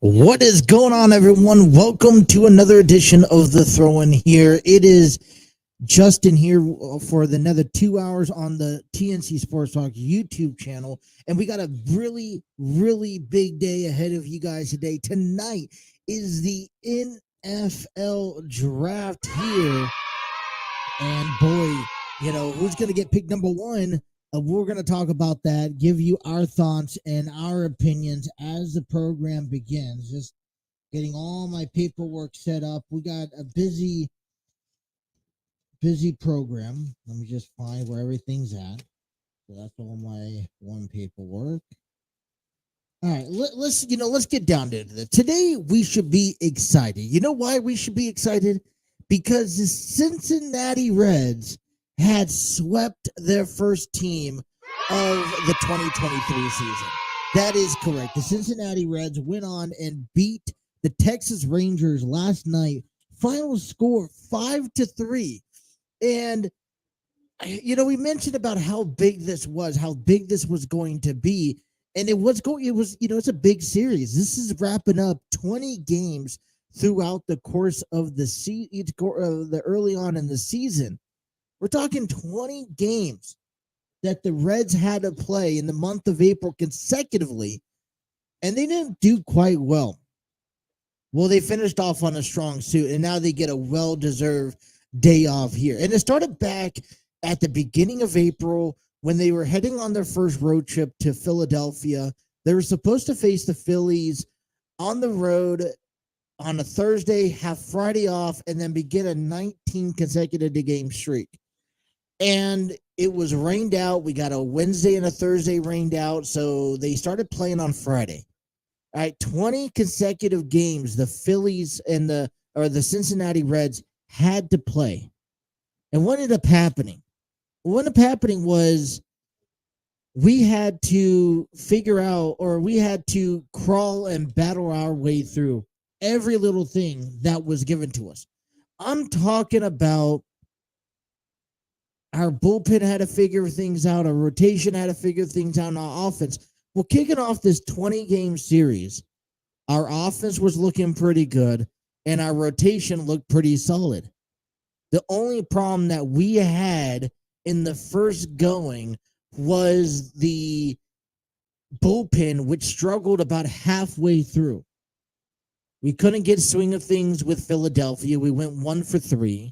What is going on, everyone? Welcome to another edition of The Throw-In here. It is Justin here for another 2 hours on the TNC Sports Talk YouTube channel. And we got a really, really big day ahead of you guys today. Tonight is the NFL Draft here. And boy, who's going to get picked number one? We're going to talk about that, give you our thoughts and our opinions as the program begins. Just getting all my paperwork set up. We got a busy program. Let me just find where everything's at. So that's all my one paperwork. All right, let's get down to it. Today we should be excited. You know why we should be excited? Because the Cincinnati Reds had swept their first team of the 2023 season. That is correct. The Cincinnati Reds went on and beat the Texas Rangers last night. Final score 5-3. And we mentioned about how big this was going to be. And it's a big series. This is wrapping up 20 games throughout the course of the early on in the season. We're talking 20 games that the Reds had to play in the month of April consecutively, and they didn't do quite well. Well, they finished off on a strong suit, and now they get a well-deserved day off here. And it started back at the beginning of April when they were heading on their first road trip to Philadelphia. They were supposed to face the Phillies on the road on a Thursday, have Friday off, and then begin a 19 consecutive game streak. And it was rained out. We got a Wednesday and a Thursday rained out, so they started playing on Friday. All right, 20 consecutive games the Phillies and the Cincinnati Reds had to play. And what ended up happening? What ended up happening was we had to figure out, or we had to crawl and battle our way through every little thing that was given to us. I'm talking about our bullpen had to figure things out. Our rotation had to figure things out on our offense. Well, kicking off this 20-game series, our offense was looking pretty good, and our rotation looked pretty solid. The only problem that we had in the first going was the bullpen, which struggled about halfway through. We couldn't get swing of things with Philadelphia. We went 1 for 3.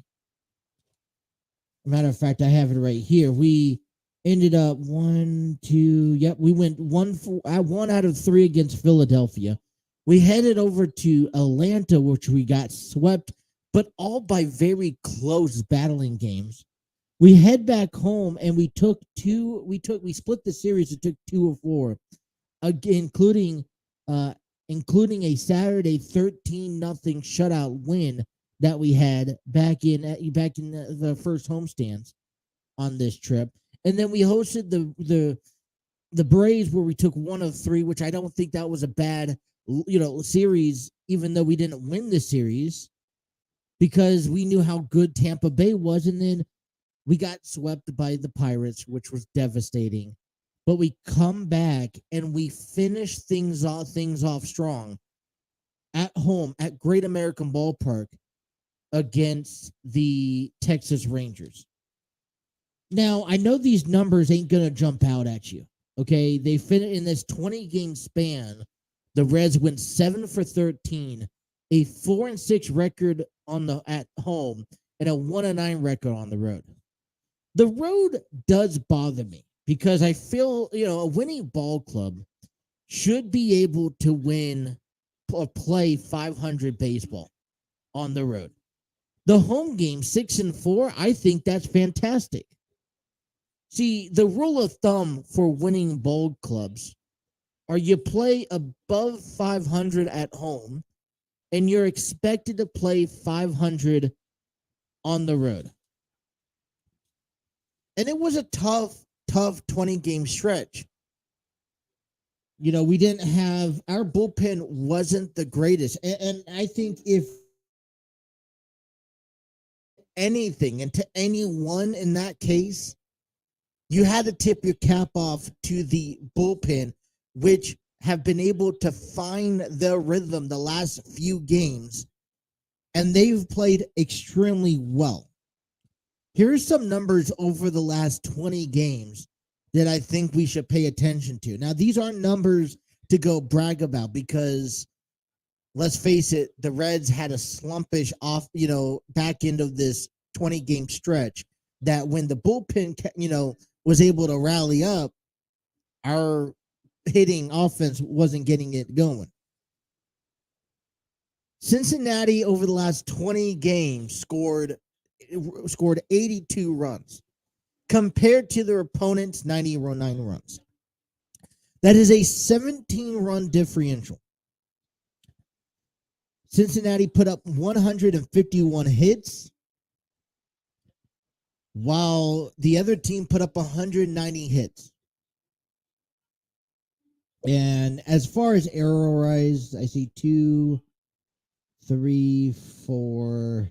Matter of fact, I have it right here. We ended up we went 1 out of 3 against Philadelphia. We headed over to Atlanta, which we got swept, but all by very close battling games. We head back home and we split the series and took 2 of 4, including a Saturday 13-0 shutout win that we had back in the first homestands on this trip. And then we hosted the Braves, where we took 1 of 3, which I don't think that was a bad series, even though we didn't win the series, because we knew how good Tampa Bay was. And then we got swept by the Pirates, which was devastating. But we come back and we finish things off strong at home at Great American Ballpark against the Texas Rangers. Now, I know these numbers ain't going to jump out at you, okay? They finished in this 20-game span. The Reds went 7 for 13, a 4-6 record at home, and a 1-9 record on the road. The road does bother me because I feel, a winning ball club should be able to win or play 500 baseball on the road. The home game, 6-4, I think that's fantastic. See, the rule of thumb for winning ball clubs are you play above 500 at home and you're expected to play 500 on the road. And it was a tough 20 game stretch. We didn't have, our bullpen wasn't the greatest. And I think if anything, and to anyone in that case, you had to tip your cap off to the bullpen, which have been able to find their rhythm the last few games, and they've played extremely well. Here's some numbers over the last 20 games that I think we should pay attention to. Now, these aren't numbers to go brag about because, let's face it, the Reds had a slumpish off, back end of this 20-game stretch that when the bullpen, was able to rally up, our hitting offense wasn't getting it going. Cincinnati over the last 20 games scored 82 runs compared to their opponent's 99 runs. That is a 17-run differential. Cincinnati put up 151 hits, while the other team put up 190 hits. And as far as error-wise, I see 2, 3, 4,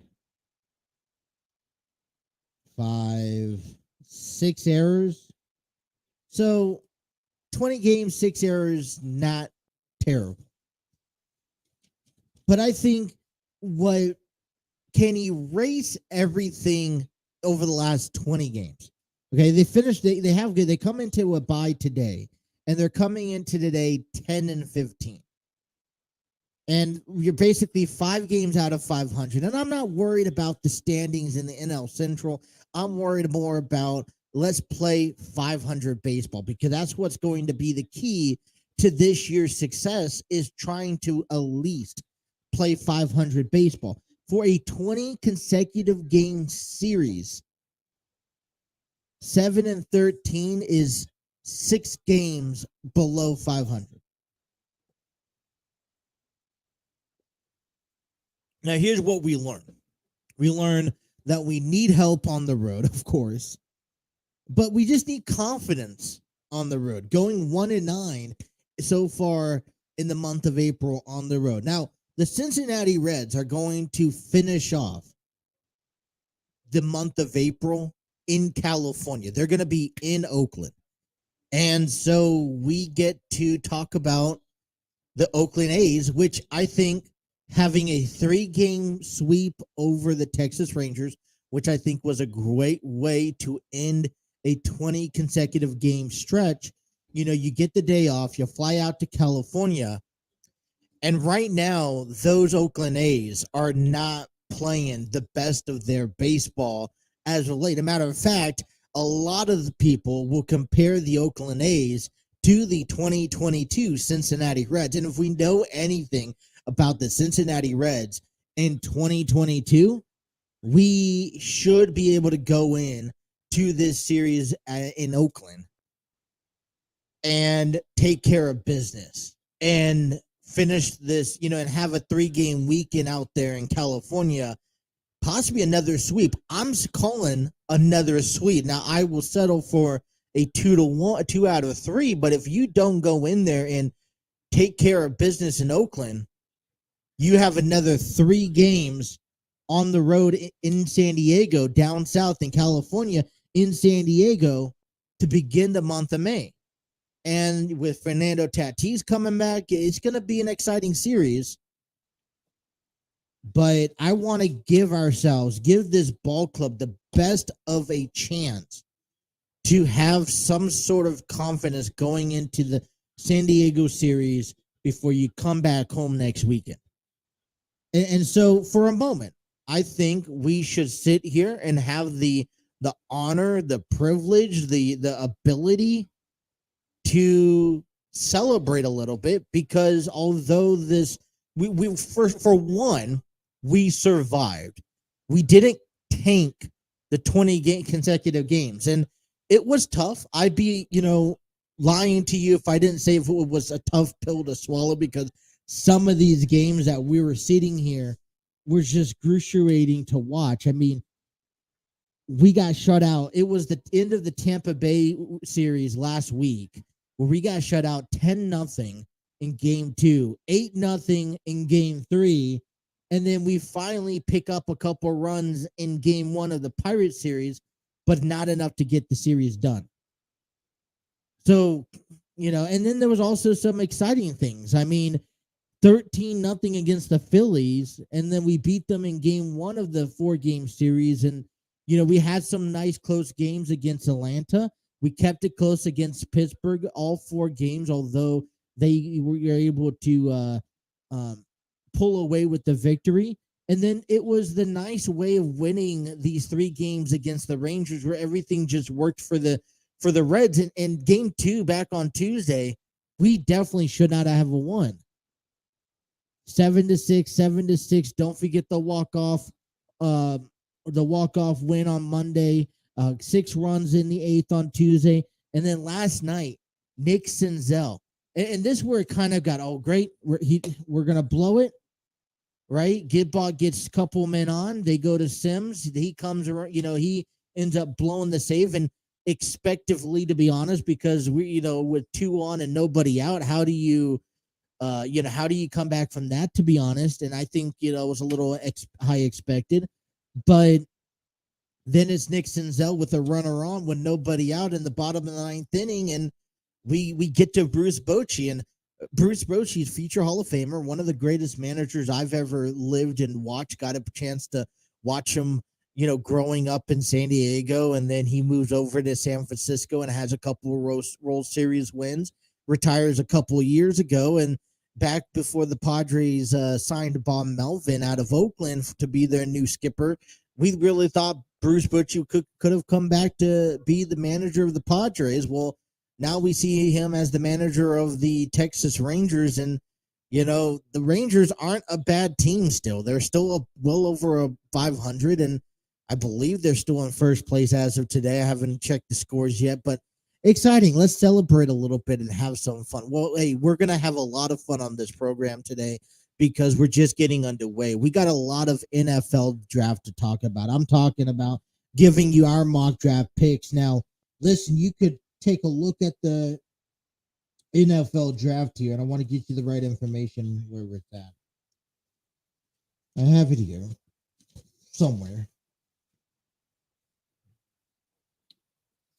5, 6 errors. So 20 games, 6 errors, not terrible. But I think what can erase everything over the last 20 games. Okay, they come into a bye today, and they're coming into today 10-15. And you're basically 5 games out of 500. And I'm not worried about the standings in the NL Central. I'm worried more about let's play 500 baseball, because that's what's going to be the key to this year's success, is trying to at least play 500 baseball. For a 20 consecutive game series, 7-13 is 6 games below 500. Now, here's what we learned. We learned that we need help on the road, of course, but we just need confidence on the road. Going 1-9 so far in the month of April on the road. Now, the Cincinnati Reds are going to finish off the month of April in California. They're going to be in Oakland. And so we get to talk about the Oakland A's, which I think having a 3-game sweep over the Texas Rangers, which I think was a great way to end a 20 consecutive game stretch. You get the day off, you fly out to California, and right now, those Oakland A's are not playing the best of their baseball as of late. As a matter of fact, a lot of the people will compare the Oakland A's to the 2022 Cincinnati Reds. And if we know anything about the Cincinnati Reds in 2022, we should be able to go in to this series in Oakland and take care of business and finish this, and have a 3-game weekend out there in California, possibly another sweep. I'm calling another sweep. Now, I will settle for a 2-1, 2 out of 3, but if you don't go in there and take care of business in Oakland, you have another 3 games on the road in San Diego, down south in California, in San Diego, to begin the month of May. And with Fernando Tatis coming back, it's going to be an exciting series. But I want to give this ball club the best of a chance to have some sort of confidence going into the San Diego series before you come back home next weekend. And so for a moment, I think we should sit here and have the honor, the privilege, the ability to celebrate a little bit, because although we for one, we survived. We didn't tank the 20 consecutive games. And it was tough. I'd be, lying to you if I didn't say if it was a tough pill to swallow, because some of these games that we were sitting here were just excruciating to watch. I mean, we got shut out. It was the end of the Tampa Bay series last week where we got shut out 10-0 in game 2, 8-0 in game 3, and then we finally pick up a couple runs in game 1 of the Pirates series, but not enough to get the series done. So, and then there was also some exciting things. I mean, 13-0 against the Phillies, and then we beat them in game 1 of the 4-game series, and we had some nice close games against Atlanta. We kept it close against Pittsburgh all 4 games, although they were able to pull away with the victory. And then it was the nice way of winning these 3 games against the Rangers, where everything just worked for the Reds. And game 2 back on Tuesday, we definitely should not have won. 7-6. Don't forget the walk-off win on Monday, 6 runs in the 8th on Tuesday. And then last night, Nick Senzel. And this is where it kind of got, great. We're going to blow it, right? Gidball gets a couple men on. They go to Sims. He comes around, he ends up blowing the save. And expectively, to be honest, because we, with 2 on and nobody out, how do you come back from that, to be honest? And I think, it was a little high expected. But then it's Nick Senzel with a runner on with nobody out in the bottom of the 9th inning, and we get to Bruce Bochy. And Bruce Bochy is future Hall of Famer, one of the greatest managers I've ever lived and watched. Got a chance to watch him, growing up in San Diego, and then he moves over to San Francisco and has a couple of World Series wins. Retires a couple of years ago, and back before the Padres signed Bob Melvin out of Oakland to be their new skipper, we really thought Bruce Bochy could have come back to be the manager of the Padres. Well, now we see him as the manager of the Texas Rangers, and the Rangers aren't a bad team still. They're still well over 500, and I believe they're still in first place as of today. I haven't checked the scores yet, but exciting. Let's celebrate a little bit and have some fun. Well, hey, we're going to have a lot of fun on this program today because we're just getting underway. We got a lot of NFL draft to talk about. I'm talking about giving you our mock draft picks. Now, listen, you could take a look at the NFL draft here, and I want to get you the right information where it's at. I have it here somewhere.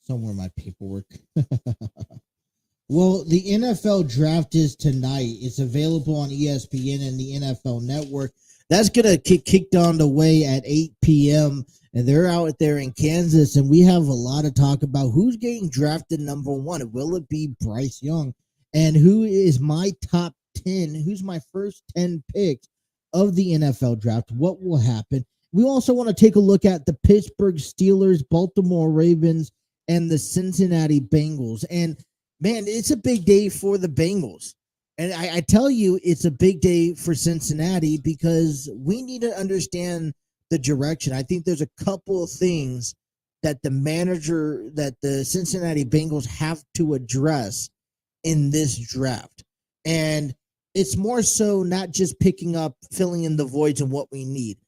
Somewhere in my paperwork. Well, the NFL draft is tonight. It's available on ESPN and the NFL Network. That's going to get kicked on the way at 8 p.m., and they're out there in Kansas, and we have a lot of talk about who's getting drafted number 1. Will it be Bryce Young? And who is my top 10? Who's my first 10 picks of the NFL draft? What will happen? We also want to take a look at the Pittsburgh Steelers, Baltimore Ravens, and the Cincinnati Bengals. And man, it's a big day for the Bengals. And I tell you, it's a big day for Cincinnati because we need to understand the direction. I think there's a couple of things that the Cincinnati Bengals have to address in this draft. And it's more so not just picking up, filling in the voids and what we need,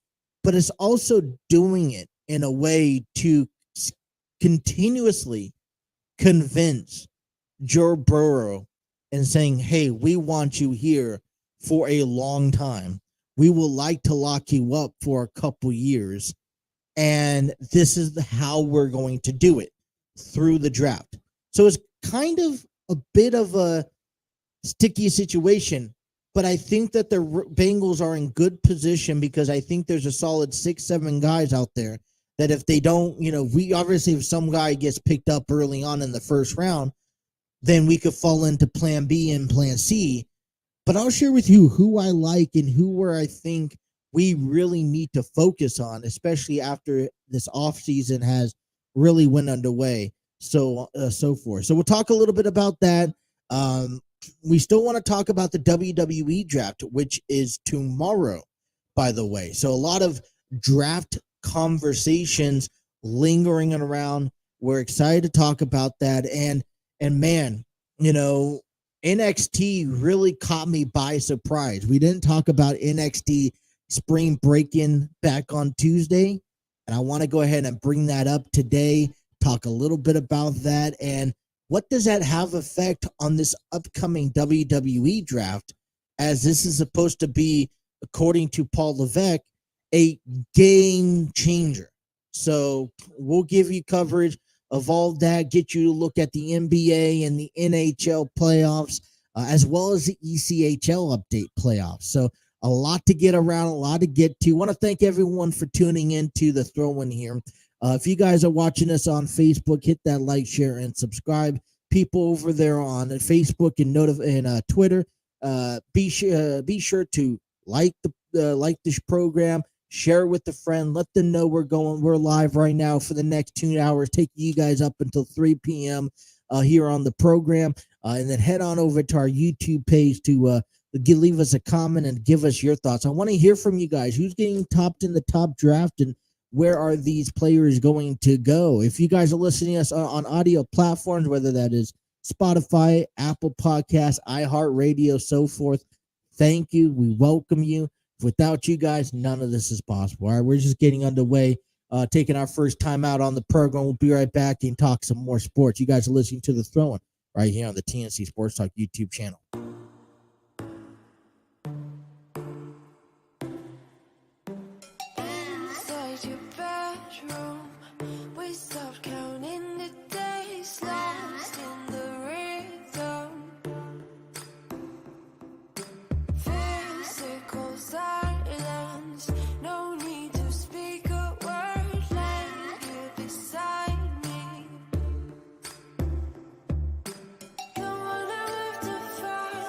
but it's also doing it in a way to continuously convince Joe Burrow and saying, hey, we want you here for a long time. We will like to lock you up for a couple years. And this is how we're going to do it through the draft. So it's kind of a bit of a sticky situation, but I think that the Bengals are in good position because I think there's a solid 6-7 guys out there that if they don't, we obviously, if some guy gets picked up early on in the first round, then we could fall into plan B and plan C. But I'll share with you who I like and where I think we really need to focus on, especially after this offseason has really went underway. So forth. So we'll talk a little bit about that. We still want to talk about the WWE Draft, which is tomorrow, by the way. So a lot of draft conversations lingering around. We're excited to talk about that. And man, NXT really caught me by surprise. We didn't talk about NXT spring break-in back on Tuesday, and I want to go ahead and bring that up today, talk a little bit about that, and what does that have effect on this upcoming WWE draft, as this is supposed to be, according to Paul Levesque, a game changer. So we'll give you coverage of all that, get you to look at the NBA and the NHL playoffs, as well as the ECHL update playoffs. So a lot to get around, a lot to get to. Want to thank everyone for tuning into the throw-in here. If you guys are watching us on Facebook, hit that like, share, and subscribe. People over there on Facebook and Twitter, be sure to like this program, share it with a friend, let them know we're live right now for the next 2 hours, taking you guys up until 3 p.m. Here on the program, and then head on over to our YouTube page to leave us a comment and give us your thoughts. I want to hear from you guys. Who's getting topped in the top draft, and where are these players going to go? If you guys are listening to us on audio platforms, whether that is Spotify, Apple Podcasts, iHeartRadio, so forth, thank you. We welcome you. Without you guys, none of this is possible. All right, we're just getting underway, taking our first time out on the program. We'll be right back and talk some more sports. You guys are listening to The Throwin' right here on the TNC Sports Talk YouTube channel. Inside your bedroom, we stopped counting the days, lost in the rhythm. Physical silence, no need to speak a word, laying here beside me. Don't wanna live to fight.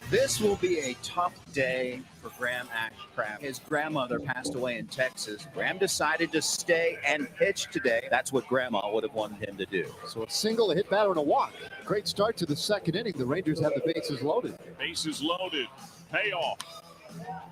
This will be a tough day for Graham Ashcraft. His grandmother passed away in Texas. Graham decided to stay and pitch today. That's what Grandma would have wanted him to do. So a single, a hit batter, and a walk. Great start to the second inning. The Rangers have the bases loaded. Bases loaded. Payoff.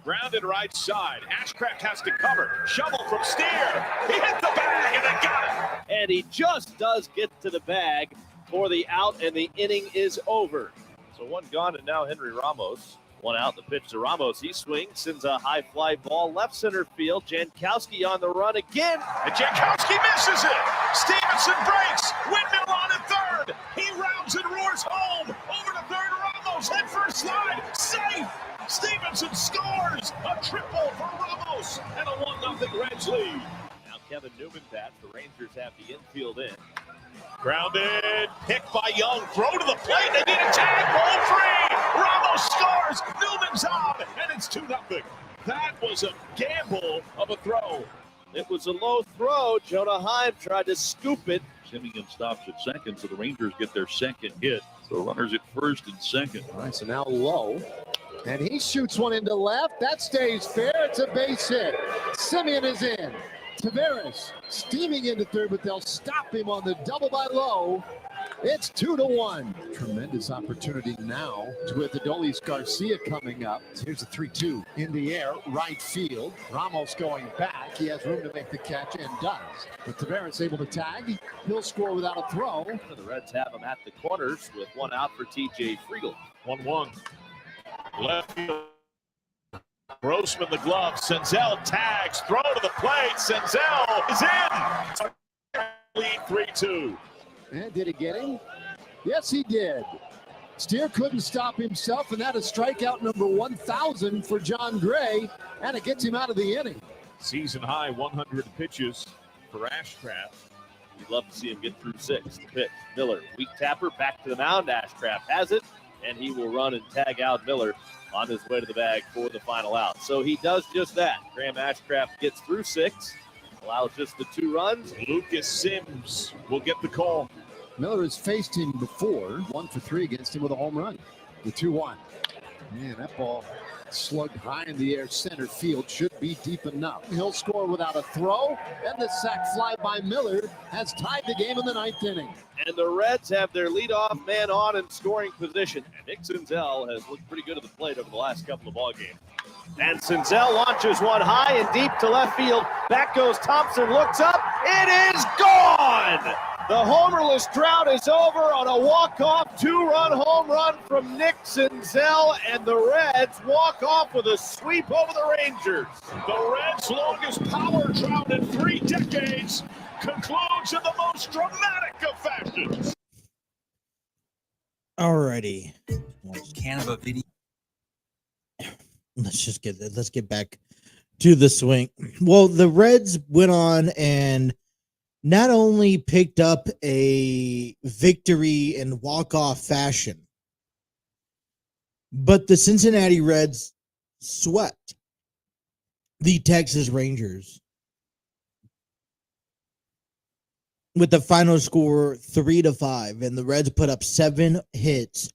Grounded right side. Ashcraft has to cover. Shovel from Steer. He hit the bag and they got it. And he just does get to the bag for the out, and the inning is over. So one gone, and now Henry Ramos. One out, the pitch to Ramos. He swings, sends a high fly ball left center field. Jankowski on the run again. And Jankowski misses it. Stevenson breaks. Windmill on at third. He rounds and roars home. Over to third. Ramos head first slide. Safe. Stevenson scores. A triple for Ramos. And a 1-0 Reds lead. Now Kevin Newman bats. The Rangers have the infield in. Grounded, picked by Young, throw to the plate, they need a tag, ball free, Ramos scores, Newman's on, and it's 2-0. That was a gamble of a throw. It was a low throw. Jonah Heim tried to scoop it. Simeon stops at second, so the Rangers get their second hit. So runners at first and second. All right, so now low. And he shoots one into left. That stays fair. It's a base hit. Simeon is in. Tavares steaming into third, but they'll stop him on the double by Low. It's 2-1. Tremendous opportunity now with Adolis Garcia coming up. Here's a 3-2 in the air, right field. Ramos going back. He has room to make the catch and does. But Tavares able to tag. He'll score without a throw. The Reds have him at the corners with one out for TJ Friedel. 1-1. Left field. Grossman the glove. Senzel tags. Throw to the plate. Senzel is in. Lead 3-2. And did he get him? Yes, he did. Steer couldn't stop himself, and that is strikeout number 1,000 for John Gray, and it gets him out of the inning. Season high 100 pitches for Ashcraft. We'd love to see him get through 6. The pitch. Miller, weak tapper, back to the mound. Ashcraft has it, and he will run and tag out Miller on his way to the bag for the final out. So he does just that. Graham Ashcraft gets through 6, allows just the 2 runs. Lucas Sims will get the call. Miller has faced him before, 1 for 3 against him with a home run. The 2-1. Man, that ball slugged high in the air center field, should be deep enough. He'll score without a throw, and the sac fly by Miller has tied the game in the 9th inning. And the Reds have their leadoff man on in scoring position. And Nick Senzel has looked pretty good at the plate over the last couple of ball games. And Senzel launches one high and deep to left field. Back goes Thompson, looks up. It is gone! The homerless drought is over on a walk-off 2-run home run from Nick Senzel, and the Reds walk off with a sweep over the Rangers. The Reds' longest power drought in 3 decades concludes in the most dramatic of fashions. Alrighty. Can of a video. Let's get back to the swing. Well, the Reds went on and not only picked up a victory in walk-off fashion, but the Cincinnati Reds swept the Texas Rangers with the final score 3-5, and the Reds put up 7 hits,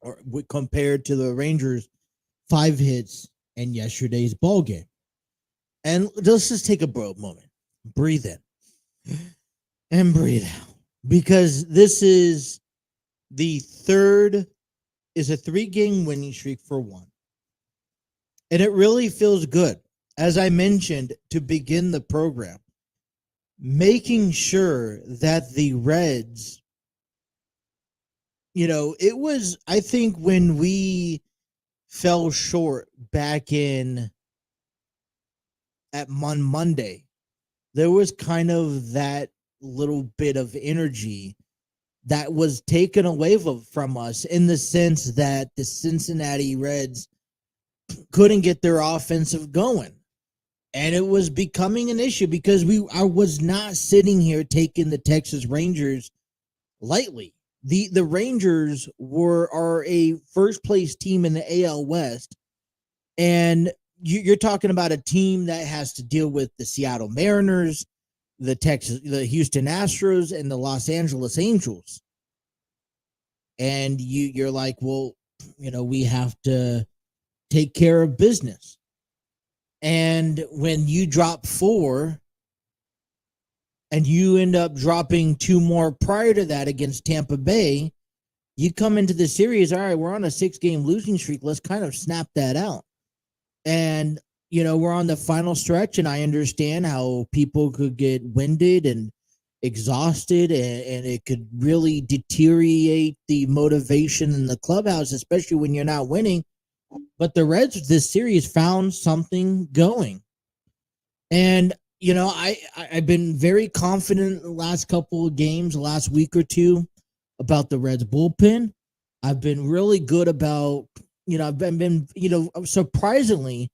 or compared to the Rangers' 5 hits in yesterday's ball game. And let's just take a moment, breathe in and breathe out, because this is a 3-game winning streak for one, and it really feels good. As I mentioned to begin the program, making sure that the Reds, it was, I think, when we fell short back on Monday, there was kind of that little bit of energy that was taken away from us, in the sense that the Cincinnati Reds couldn't get their offensive going. And it was becoming an issue, because I was not sitting here taking the Texas Rangers lightly. The Rangers are a first place team in the AL West, and you're talking about a team that has to deal with the Seattle Mariners, the Houston Astros, and the Los Angeles Angels. And you're like, well, we have to take care of business. And when you drop 4 and you end up dropping 2 more prior to that against Tampa Bay, you come into the series, all right, we're on a 6-game losing streak. Let's kind of snap that out. And, we're on the final stretch, and I understand how people could get winded and exhausted, and it could really deteriorate the motivation in the clubhouse, especially when you're not winning. But the Reds this series found something going. And, I've been very confident the last couple of games, the last week or two, about the Reds bullpen. I've been really good about, surprisingly,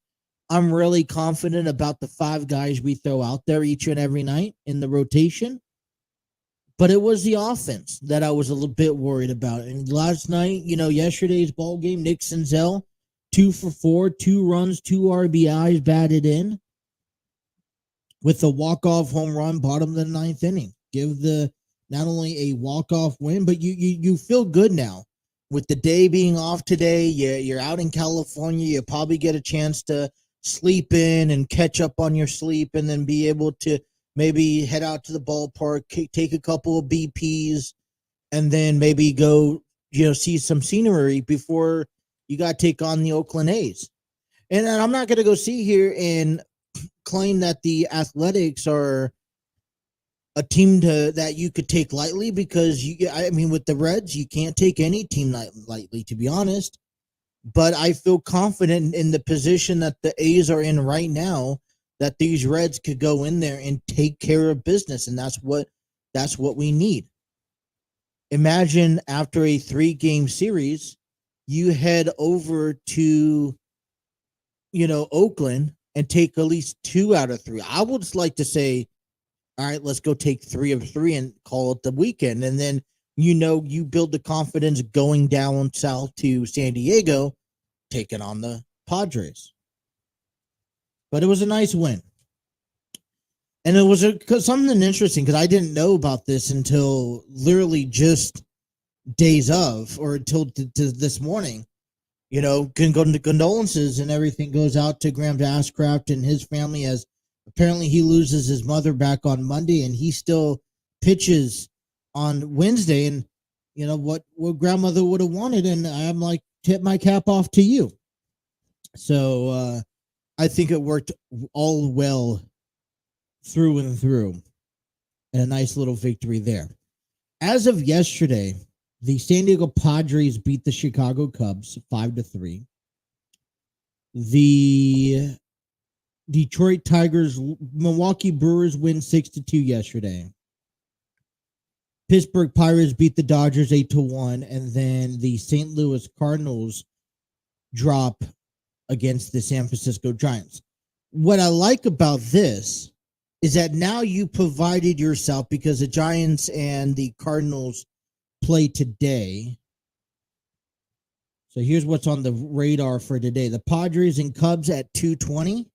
I'm really confident about the 5 guys we throw out there each and every night in the rotation. But it was the offense that I was a little bit worried about. And last night, yesterday's ball game, Nick Senzel, 2 for 4, 2 runs, 2 RBIs batted in with a walk-off home run, bottom of the 9th inning. Give the not only a walk-off win, but you feel good now. With the day being off today, you're out in California. You probably get a chance to sleep in and catch up on your sleep, and then be able to maybe head out to the ballpark, take a couple of BPs, and then maybe go, see some scenery before you got to take on the Oakland A's. And I'm not going to go see here and claim that the Athletics are a team that you could take lightly, because with the Reds, you can't take any team lightly, to be honest. But I feel confident in the position that the A's are in right now, that these Reds could go in there and take care of business, and that's what we need. Imagine after a 3-game series, you head over to, Oakland and take at least 2 out of 3. I would just like to say, all right, let's go take 3 of 3 and call it the weekend. And then, you build the confidence going down south to San Diego, taking on the Padres. But it was a nice win. And it was something interesting, because I didn't know about this until literally just days of, or until this morning. Condolences and everything goes out to Graham Ashcraft and his family, as apparently he loses his mother back on Monday, and he still pitches on Wednesday. And what grandmother would have wanted, and I'm like, tip my cap off to you. So I think it worked all well through and through, and a nice little victory there. As of yesterday, the San Diego Padres beat the Chicago Cubs 5-3. The Detroit Tigers, Milwaukee Brewers win 6-2 yesterday. Pittsburgh Pirates beat the Dodgers 8-1, and then the St. Louis Cardinals drop against the San Francisco Giants. What I like about this is that now you provided yourself, because the Giants and the Cardinals play today. So here's what's on the radar for today. The Padres and Cubs at 2:20.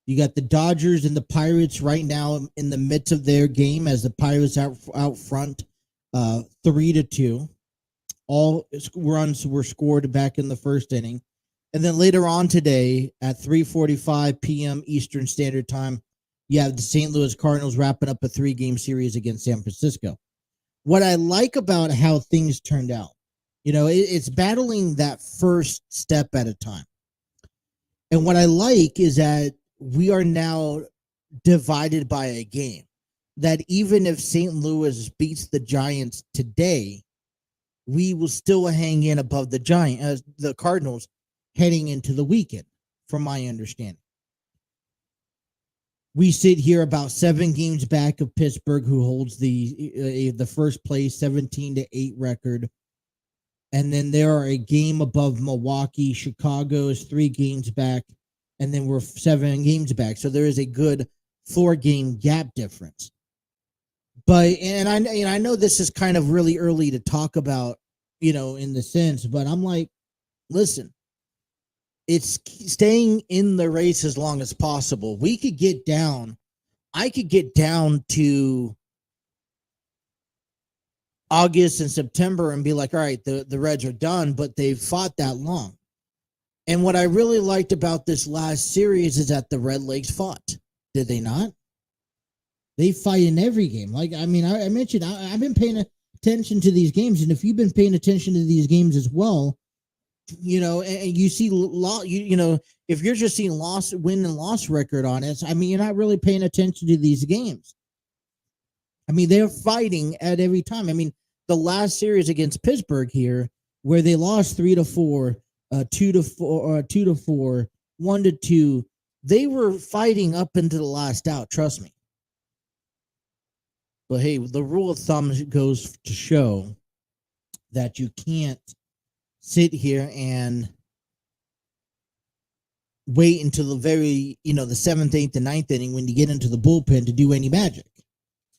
You got the Dodgers and the Pirates right now in the midst of their game, as the Pirates out front 3-2. All runs were scored back in the first inning. And then later on today at 3:45 p.m. Eastern Standard Time, you have the St. Louis Cardinals wrapping up a 3-game series against San Francisco. What I like about how things turned out, it's battling that first step at a time. And what I like is that we are now divided by a game, that even if St. Louis beats the Giants today, we will still hang in above the Cardinals heading into the weekend, from my understanding. We sit here about 7 games back of Pittsburgh, who holds the first place 17-8 record. And then there are a game above Milwaukee. Chicago is 3 games back, and then we're 7 games back. So there is a good 4-game gap difference. But I know this is kind of really early to talk about, in the sense, but I'm like, listen, it's staying in the race as long as possible. I could get down to August and September and be like, all right, the Reds are done, but they've fought that long. And what I really liked about this last series is that the Red Legs fought. Did they not? They fight in every game. Like, I mean, I mentioned I've been paying attention to these games, and if you've been paying attention to these games as well, you know, and you see you know, if you're just seeing win and loss record on it, I mean, you're not really paying attention to these games. I mean, they're fighting at every time. I mean, the last series against Pittsburgh here, where they lost 3-4, 2-4, 2-4, 1-2, they were fighting up into the last out. Trust me. But hey, the rule of thumb goes to show that you can't sit here and wait until the very, you know, the 7th, 8th, and 9th inning when you get into the bullpen to do any magic.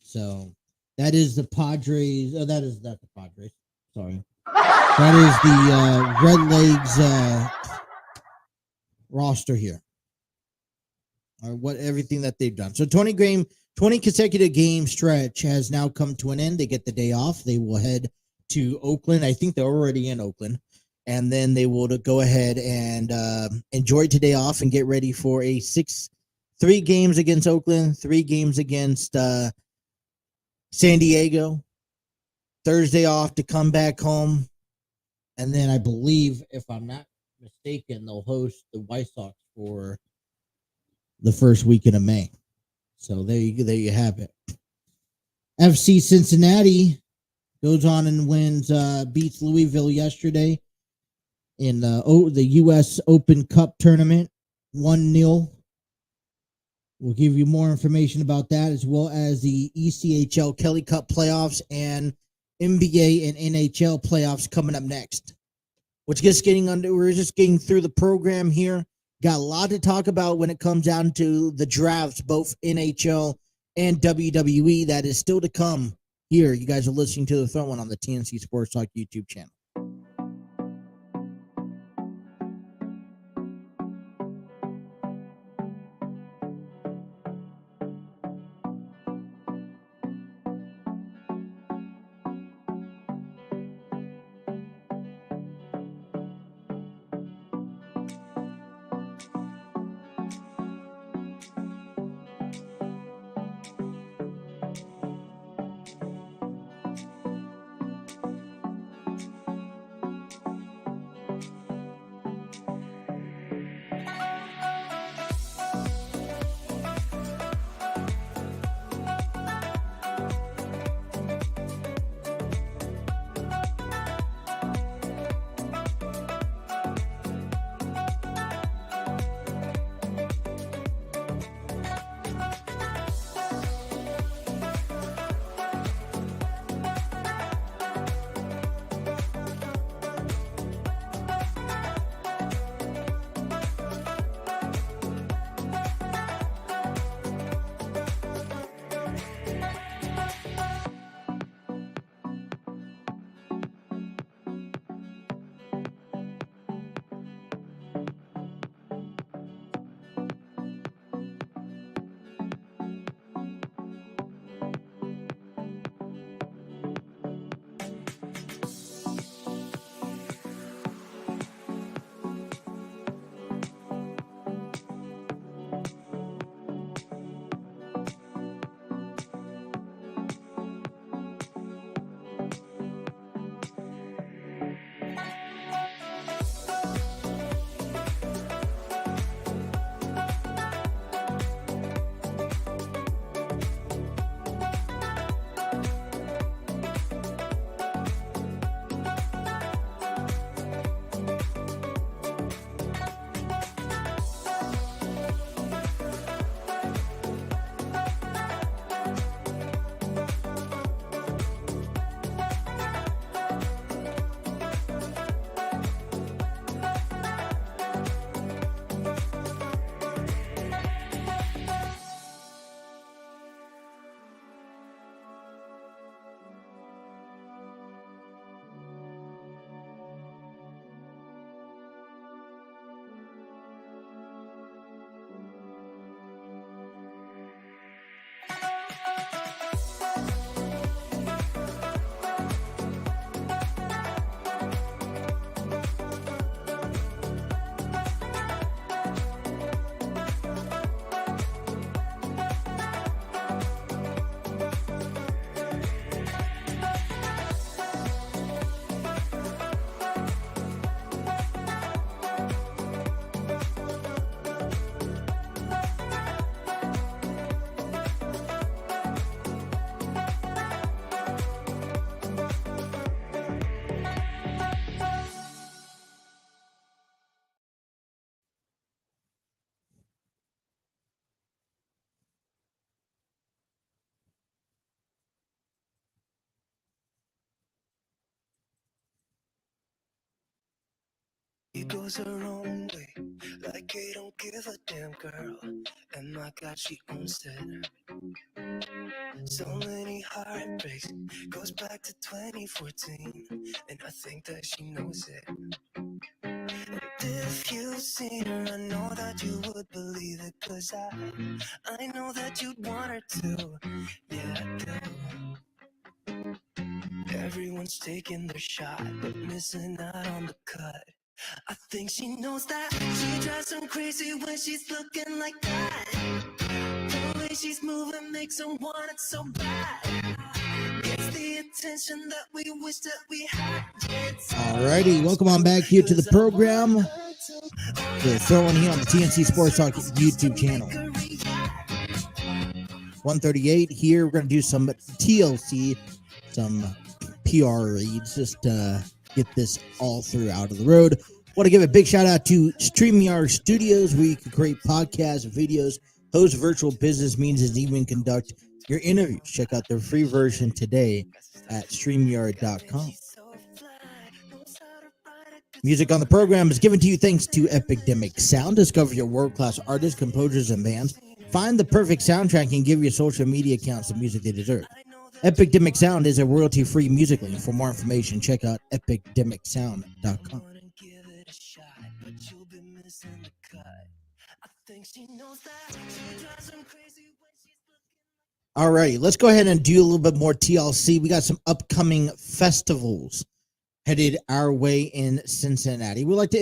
So that is the Padres. Oh, that is not the Padres. Sorry. That is the Red Legs roster here. Or what everything that they've done. So 20 consecutive game stretch has now come to an end. They get the day off. They will head to Oakland. I think they're already in Oakland. And then they will go ahead and enjoy today off and get ready for 3 games against Oakland, 3 games against San Diego, Thursday off to come back home. And then I believe, if I'm not mistaken, they'll host the White Sox for the first weekend of May. So there you have it. FC Cincinnati goes on and beats Louisville yesterday in the U.S. Open Cup tournament, 1-0. We'll give you more information about that, as well as the ECHL Kelly Cup Playoffs and NBA and NHL playoffs coming up next. We're just getting through the program here. Got a lot to talk about when it comes down to the drafts, both NHL and WWE. That is still to come here. You guys are listening to The Throw One on the TNC Sports Talk YouTube channel. She goes her own way, like I don't give a damn, girl. And my God, she owns it. So many heartbreaks, goes back to 2014, and I think that she knows it. And if you've seen her, I know that you would believe it, 'cause I know that you'd want her to. Yeah, I do. Everyone's taking their shot, but missing out on the cut. I think she knows that. She drives them crazy when she's looking like that. The way she's moving makes them want it so bad. Gets the attention that we wish that we had. Alrighty, welcome on back here to the program. We're throwing here on the TNC Sports Talk YouTube channel. 138 here. We're going to do some TLC, some PR reads, just to get this all through out of the road. Want to give a big shout out to StreamYard Studios, where you can create podcasts, videos, host virtual business meetings, and even conduct your interviews. Check out their free version today at StreamYard.com. Music on the program is given to you thanks to Epidemic Sound. Discover your world-class artists, composers, and bands. Find the perfect soundtrack and give your social media accounts the music they deserve. Epidemic Sound is a royalty-free music link. For more information, check out epidemicsound.com. All right, let's go ahead and do a little bit more TLC. We got some upcoming festivals headed our way in Cincinnati. We'd like to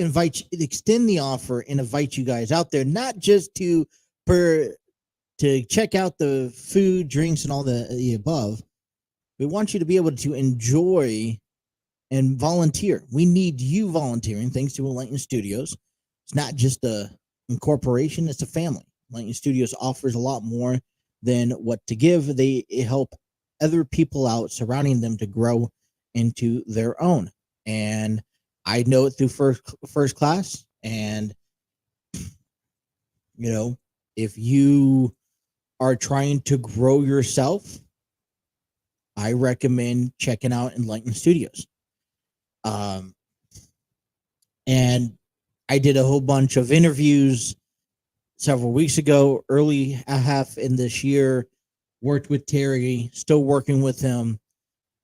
extend the offer and invite you guys out there, not just to check out the food, drinks, and all the above. We want you to be able to enjoy and volunteer. We need you volunteering, thanks to Enlighten Studios. It's not just a incorporation, it's a family. Enlighten Studios offers a lot more than what to give. They help other people out, surrounding them to grow into their own. And I know it through first class. And, you know, if you are trying to grow yourself, I recommend checking out Enlighten Studios. And I did a whole bunch of interviews several weeks ago, early half in this year, worked with Terry, still working with him.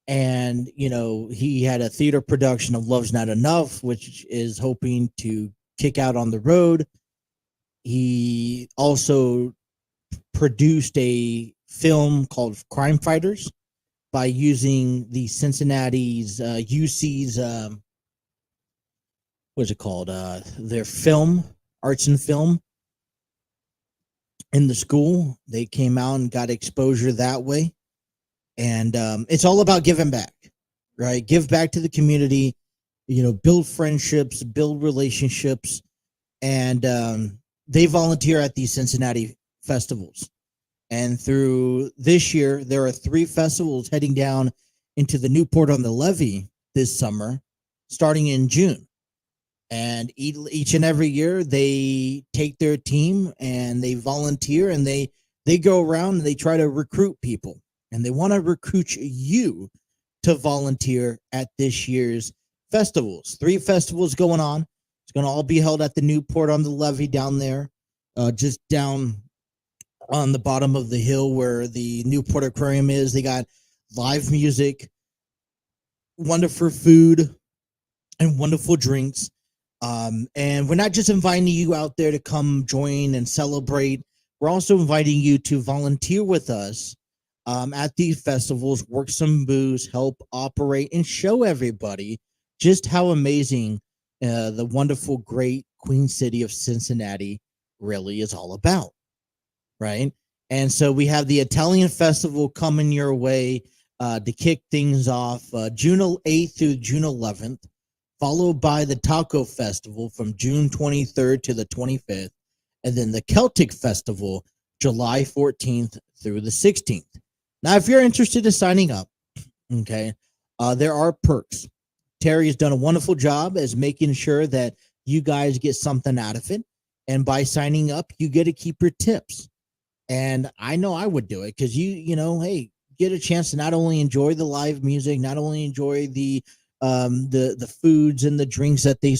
And, you know, he had a theater production of Love's Not Enough, which is hoping to kick out on the road. He also produced a film called Crime Fighters by using the Cincinnati's UC's, what's it called? Their film, arts and film in the school. They came out and got exposure that way. And it's all about giving back, right? Give back to the community, you know, build friendships, build relationships. And they volunteer at these Cincinnati festivals. And through this year, there are 3 festivals heading down into the Newport on the Levee this summer, starting in June. And each and every year, they take their team and they volunteer, and they go around and they try to recruit people. And they want to recruit you to volunteer at this year's festivals. 3 festivals going on. It's going to all be held at the Newport on the Levee down there, just down on the bottom of the hill where the Newport Aquarium is. They got live music, wonderful food, and wonderful drinks. And we're not just inviting you out there to come join and celebrate. We're also inviting you to volunteer with us at these festivals, work some booths, help operate, and show everybody just how amazing the wonderful, great Queen City of Cincinnati really is all about, right? And so we have the Italian Festival coming your way to kick things off June 8th through June 11th, followed by the Taco Festival from June 23rd to the 25th, and then the Celtic Festival July 14th through the 16th. Now, if you're interested in signing up, okay, there are perks. Terry has done a wonderful job as making sure that you guys get something out of it. And by signing up, you get to keep your tips. And I know I would do it because you know, hey, get a chance to not only enjoy the live music, not only enjoy the the foods and the drinks that they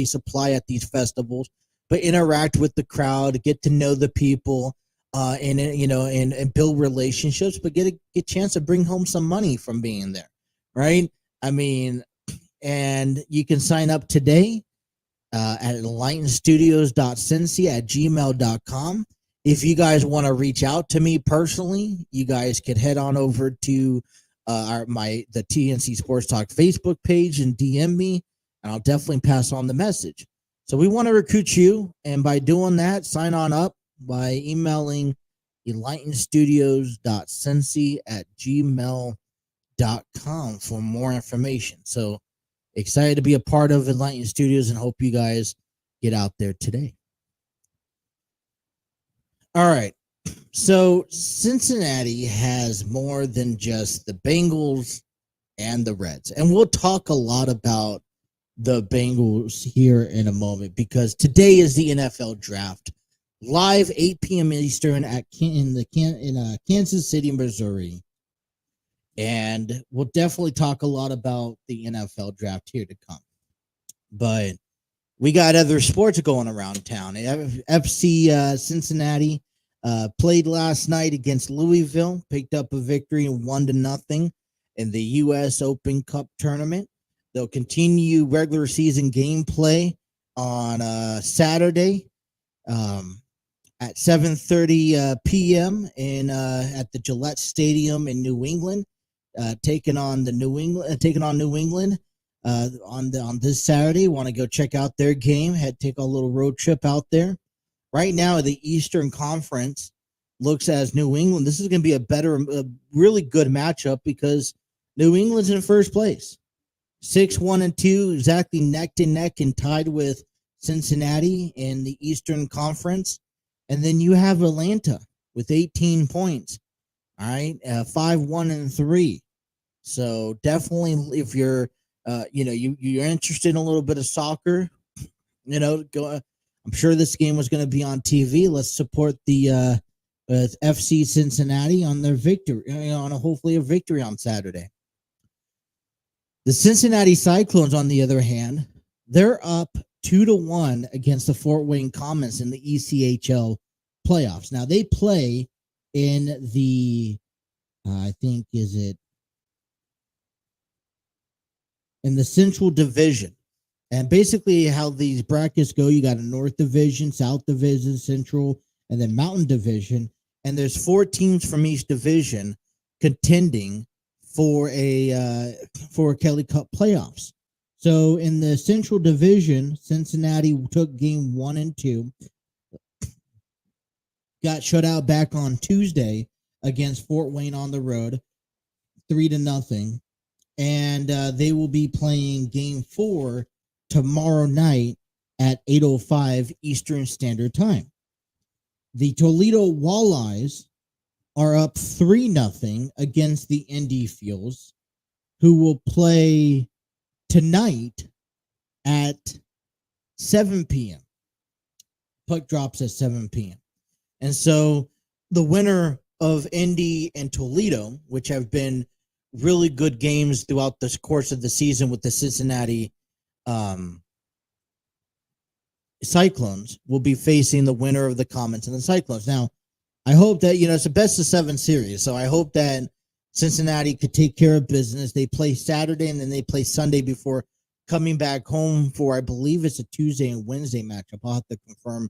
supply at these festivals, but interact with the crowd, get to know the people, and build relationships, but get a chance to bring home some money from being there, right? I mean, and you can sign up today at enlightenstudios.cincy@gmail.com. If you guys want to reach out to me personally, you guys could head on over to the TNC Sports Talk Facebook page and DM me, and I'll definitely pass on the message. So we want to recruit you, and by doing that, sign on up by emailing enlightenstudios.cincy@gmail.com for more information. So excited to be a part of Enlighten Studios and hope you guys get out there today. All right. So Cincinnati has more than just the Bengals and the Reds. And we'll talk a lot about the Bengals here in a moment because today is the NFL Draft. Live 8 p.m. Eastern in Kansas City, Missouri. And we'll definitely talk a lot about the NFL Draft here to come. But we got other sports going around town. FC Cincinnati played last night against Louisville, picked up a victory 1-0 in the U.S. Open Cup tournament. They'll continue regular season gameplay on Saturday at 7:30 p.m. At the Gillette Stadium in New England, taking on New England on this Saturday. Want to go check out their game? Take a little road trip out there. Right now, the Eastern Conference looks as New England. This is going to be a really good matchup because New England's in first place, 6-1-2, exactly neck to neck and tied with Cincinnati in the Eastern Conference. And then you have Atlanta with 18 points. All right, 5-1-3. So definitely, if you're, you're interested in a little bit of soccer, go. I'm sure this game was going to be on TV. Let's support the FC Cincinnati on their victory, hopefully a victory on Saturday. The Cincinnati Cyclones, on the other hand, they're up 2-1 against the Fort Wayne Comets in the ECHL playoffs. Now they play in the, in the Central Division. And basically how these brackets go, you got a North Division, South Division, Central, and then Mountain Division. And there's 4 teams from each division contending for a Kelly Cup playoffs. So in the Central Division, Cincinnati took game 1 and 2. Got shut out back on Tuesday against Fort Wayne on the road, 3-0. And they will be playing game 4 tomorrow night at 8:05 Eastern Standard Time. The Toledo Walleyes are up 3-0 against the Indy Fuels, who will play tonight at 7 p.m. Puck drops at 7 p.m. And so the winner of Indy and Toledo, which have been really good games throughout the course of the season with the Cincinnati Cyclones, will be facing the winner of the Comets and the Cyclones. Now, I hope that, it's a best of 7 series, so I hope that Cincinnati could take care of business. They play Saturday and then they play Sunday before coming back home for, I believe it's a Tuesday and Wednesday matchup. I'll have to confirm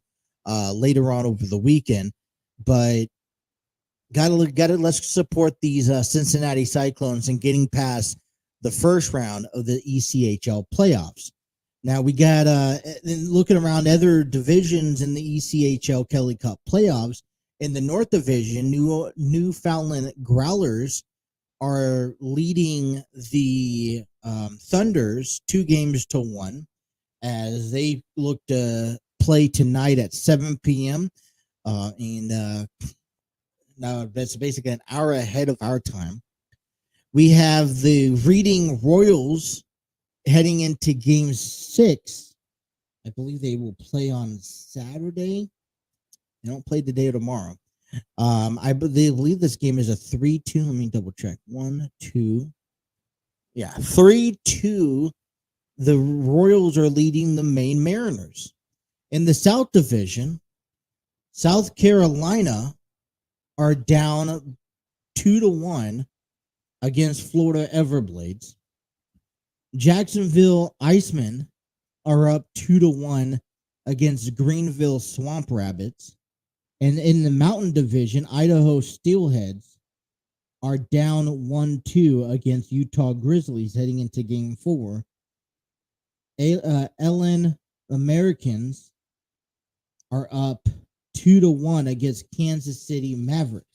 later on over the weekend, but let's support these Cincinnati Cyclones and getting past the first round of the ECHL playoffs. Now we got looking around other divisions in the ECHL Kelly Cup playoffs. In the North Division, Newfoundland Growlers are leading the Thunders 2-1 as they look to play tonight at 7 p.m. Now that's basically an hour ahead of our time. We have the Reading Royals heading into game 6. I believe they will play on Saturday. They don't play today or tomorrow. I believe this game is a 3-2. Let me double check. 1, 2. Yeah, 3-2. The Royals are leading the Maine Mariners. In the South Division, South Carolina are down 2-1 against Florida Everblades. Jacksonville Icemen are up 2-1 against Greenville Swamp Rabbits. And in the Mountain Division, Idaho Steelheads are down 1-2 against Utah Grizzlies heading into Game 4. LN Americans are up 2-1 against Kansas City Mavericks.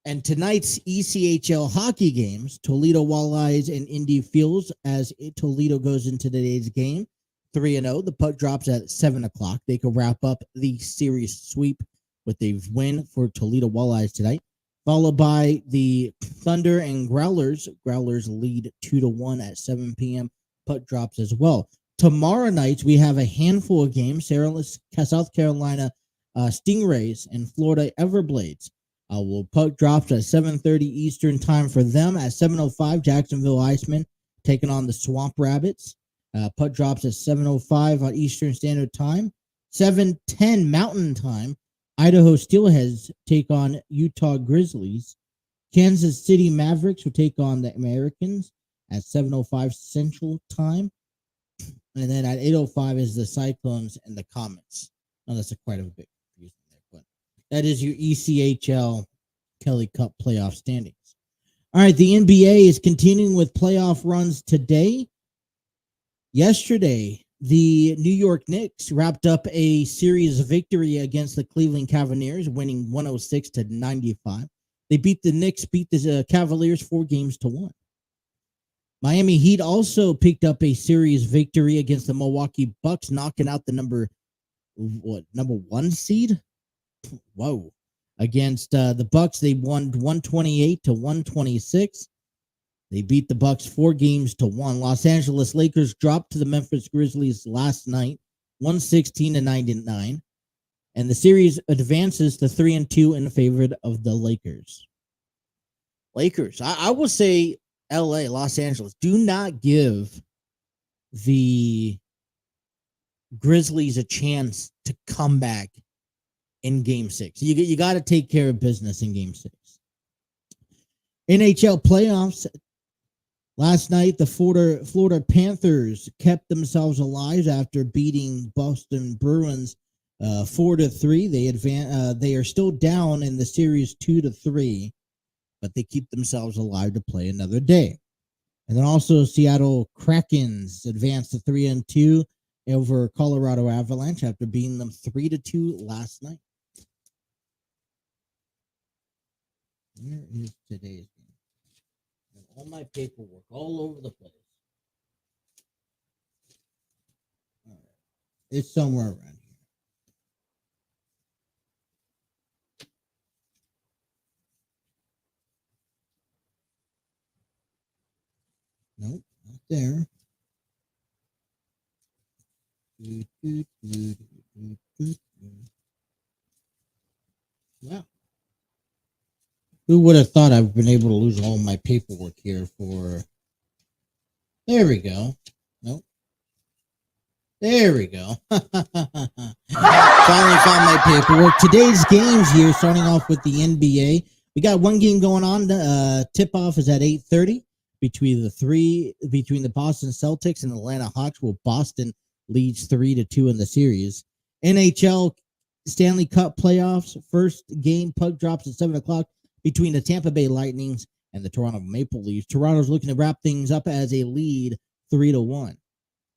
And tonight's ECHL hockey games, Toledo Walleyes and Indy Fields, as Toledo goes into today's game, 3-0. The puck drops at 7 o'clock. They can wrap up the series sweep with a win for Toledo Walleyes tonight, followed by the Thunder and Growlers. Growlers lead 2-1 at 7 p.m. Puck drops as well. Tomorrow night, we have a handful of games. South Carolina Stingrays and Florida Everblades. Puck drops at 7:30 Eastern time for them. At 7:05, Jacksonville Icemen taking on the Swamp Rabbits. Puck drops at 7:05 on Eastern Standard Time. 7:10 Mountain Time, Idaho Steelheads take on Utah Grizzlies. Kansas City Mavericks will take on the Americans at 7:05 Central Time. And then at 8:05 is the Cyclones and the Comets. Now, that's quite a bit confusing there, but that is your ECHL Kelly Cup Playoff standings. All right, the NBA is continuing with playoff runs today. Yesterday, the New York Knicks wrapped up a series victory against the Cleveland Cavaliers, winning 106-95. They beat the Cavaliers 4-1. Miami Heat also picked up a series victory against the Milwaukee Bucks, knocking out the number 1 seed? Whoa. Against the Bucks, they won 128-126. They beat the Bucks 4-1. Los Angeles Lakers dropped to the Memphis Grizzlies last night, 116-99. And the series advances to 3-2 in favor of the Lakers. I will say LA, Los Angeles, do not give the Grizzlies a chance to come back in Game 6. You got to take care of business in Game 6. NHL playoffs. Last night, the Florida Panthers kept themselves alive after beating Boston Bruins 4-3. They are still down in the series 2-3, but they keep themselves alive to play another day. And then also Seattle Krakens advanced to 3-2 over Colorado Avalanche after beating them 3-2 last night. Where is today's game? All my paperwork all over the place. All right. It's somewhere around here. Nope, not there. Wow. Who would have thought I've been able to lose all my paperwork here for... There we go. Nope. There we go. Finally found my paperwork. Today's games here, starting off with the NBA. We got one game going on. Tip-off is at 8:30 between the Boston Celtics and Atlanta Hawks, where Boston leads 3-2 in the series. NHL Stanley Cup Playoffs. First game, puck drops at 7 o'clock between the Tampa Bay Lightnings and the Toronto Maple Leafs. Toronto's looking to wrap things up as a lead 3-1.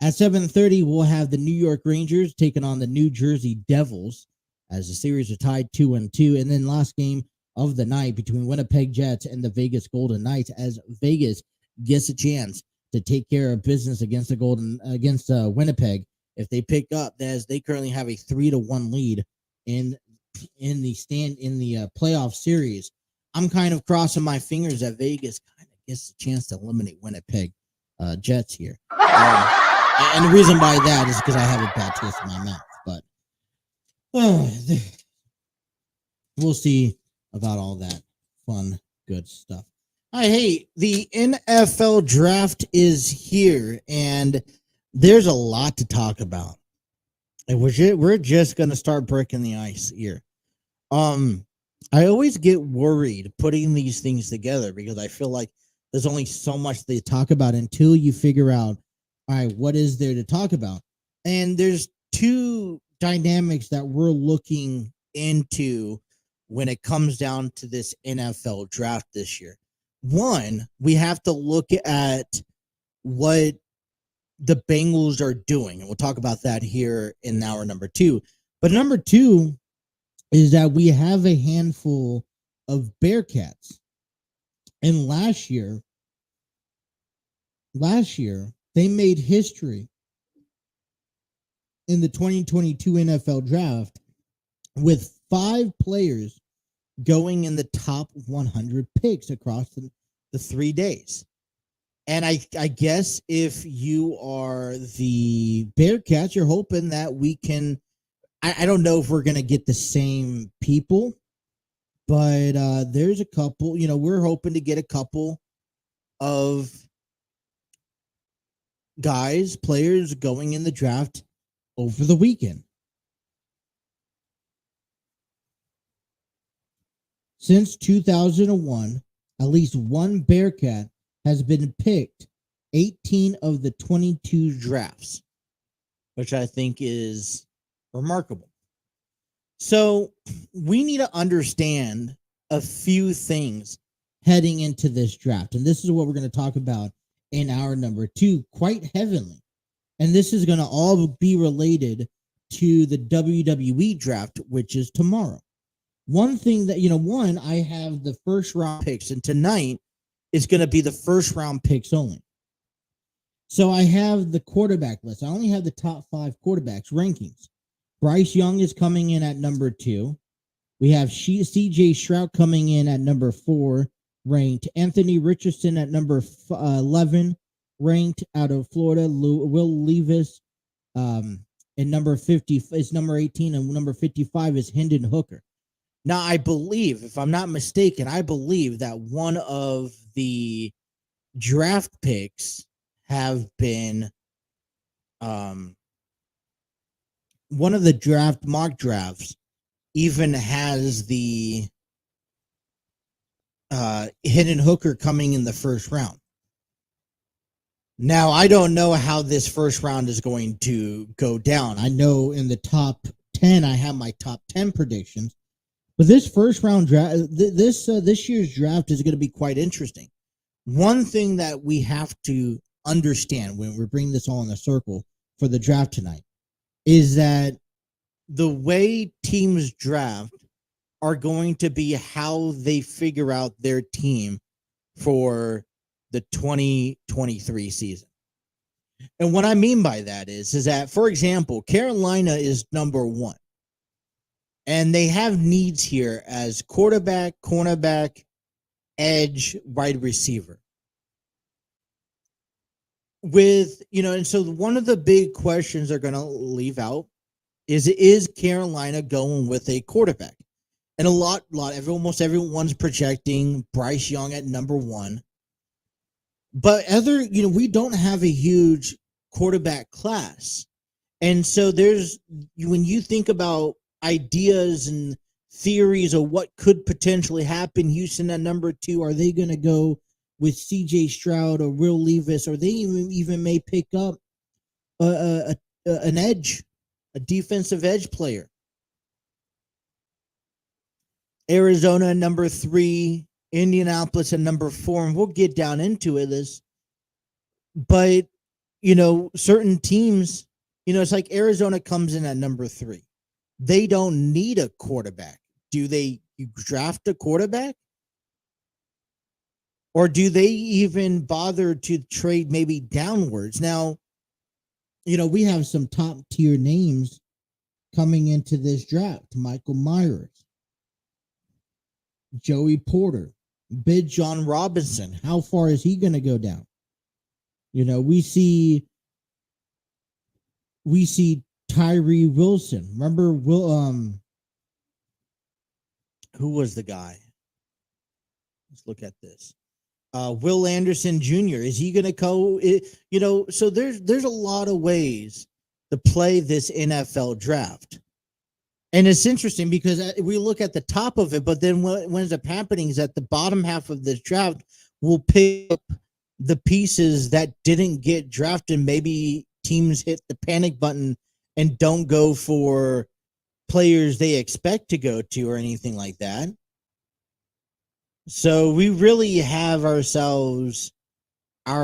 At 7:30, we'll have the New York Rangers taking on the New Jersey Devils as the series are tied 2-2. And then last game of the night between Winnipeg Jets and the Vegas Golden Knights, as Vegas gets a chance to take care of business against Winnipeg if they pick up, as they currently have a 3-1 lead in the playoff series. I'm kind of crossing my fingers that Vegas kind of gets a chance to eliminate Winnipeg Jets here. And the reason by that is because I have a bad taste in my mouth. But we'll see about all that fun, good stuff. Hi, hey, the NFL draft is here, and there's a lot to talk about. And we're just going to start breaking the ice here. I always get worried putting these things together because I feel like there's only so much to talk about until you figure out, all right, what is there to talk about? And there's two dynamics that we're looking into when it comes down to this NFL draft this year. One, we have to look at what the Bengals are doing, and we'll talk about that here in hour number 2. But number 2 is that we have a handful of Bearcats. And last year, they made history in the 2022 NFL draft with 5 players going in the top 100 picks across the 3 days. And I guess if you are the Bearcats, you're hoping that we can, I don't know if we're going to get the same people, but there's a couple, we're hoping to get a couple of players going in the draft over the weekend. Since 2001, at least one Bearcat has been picked 18 of the 22 drafts, which I think is remarkable. So we need to understand a few things heading into this draft. And this is what we're going to talk about in hour number 2, quite heavily. And this is going to all be related to the WWE Draft, which is tomorrow. One thing that, I have the first round picks, and tonight is going to be the first round picks only. So I have the quarterback list. I only have the top 5 quarterbacks rankings. Bryce Young is coming in at number 2. We have CJ Stroud coming in at number 4, ranked. Anthony Richardson at number 11, ranked out of Florida. Will Levis, and number 50 is number 18, and number 55 is Hendon Hooker. Now, I believe, if I'm not mistaken, that one of the draft picks have been, one of the mock drafts even has the Hendon Hooker coming in the first round. Now, I don't know how this first round is going to go down. I know in the top 10, I have my top 10 predictions. But this first round draft, this year's draft is going to be quite interesting. One thing that we have to understand when we're bringing this all in a circle for the draft tonight is that the way teams draft are going to be how they figure out their team for the 2023 season. And what I mean by that is that, for example, Carolina is number 1. And they have needs here as quarterback, cornerback, edge, wide receiver. And so one of the big questions they're going to leave out is Carolina going with a quarterback? And almost everyone's projecting Bryce Young at number 1. But we don't have a huge quarterback class. And so when you think about ideas and theories of what could potentially happen, Houston at number 2, are they going to go with CJ Stroud or Will Levis, or they even may pick up an edge, a defensive edge player? Arizona at number 3, Indianapolis at number 4, and we'll get down into it. But certain teams, it's like Arizona comes in at number 3. They don't need a quarterback. Do they draft a quarterback? Or do they even bother to trade maybe downwards? Now, we have some top tier names coming into this draft. Michael Myers, Joey Porter, Big John Robinson. How far is he going to go down? We see Tyree Wilson. Remember who was the guy? Let's look at this. Will Anderson Jr. Is he going to go? You know, so there's a lot of ways to play this NFL draft. And it's interesting because we look at the top of it, but then what ends up happening is at the bottom half of this draft, we'll pick up the pieces that didn't get drafted. Maybe teams hit the panic button and don't go for players they expect to go to or anything like that. So we really have our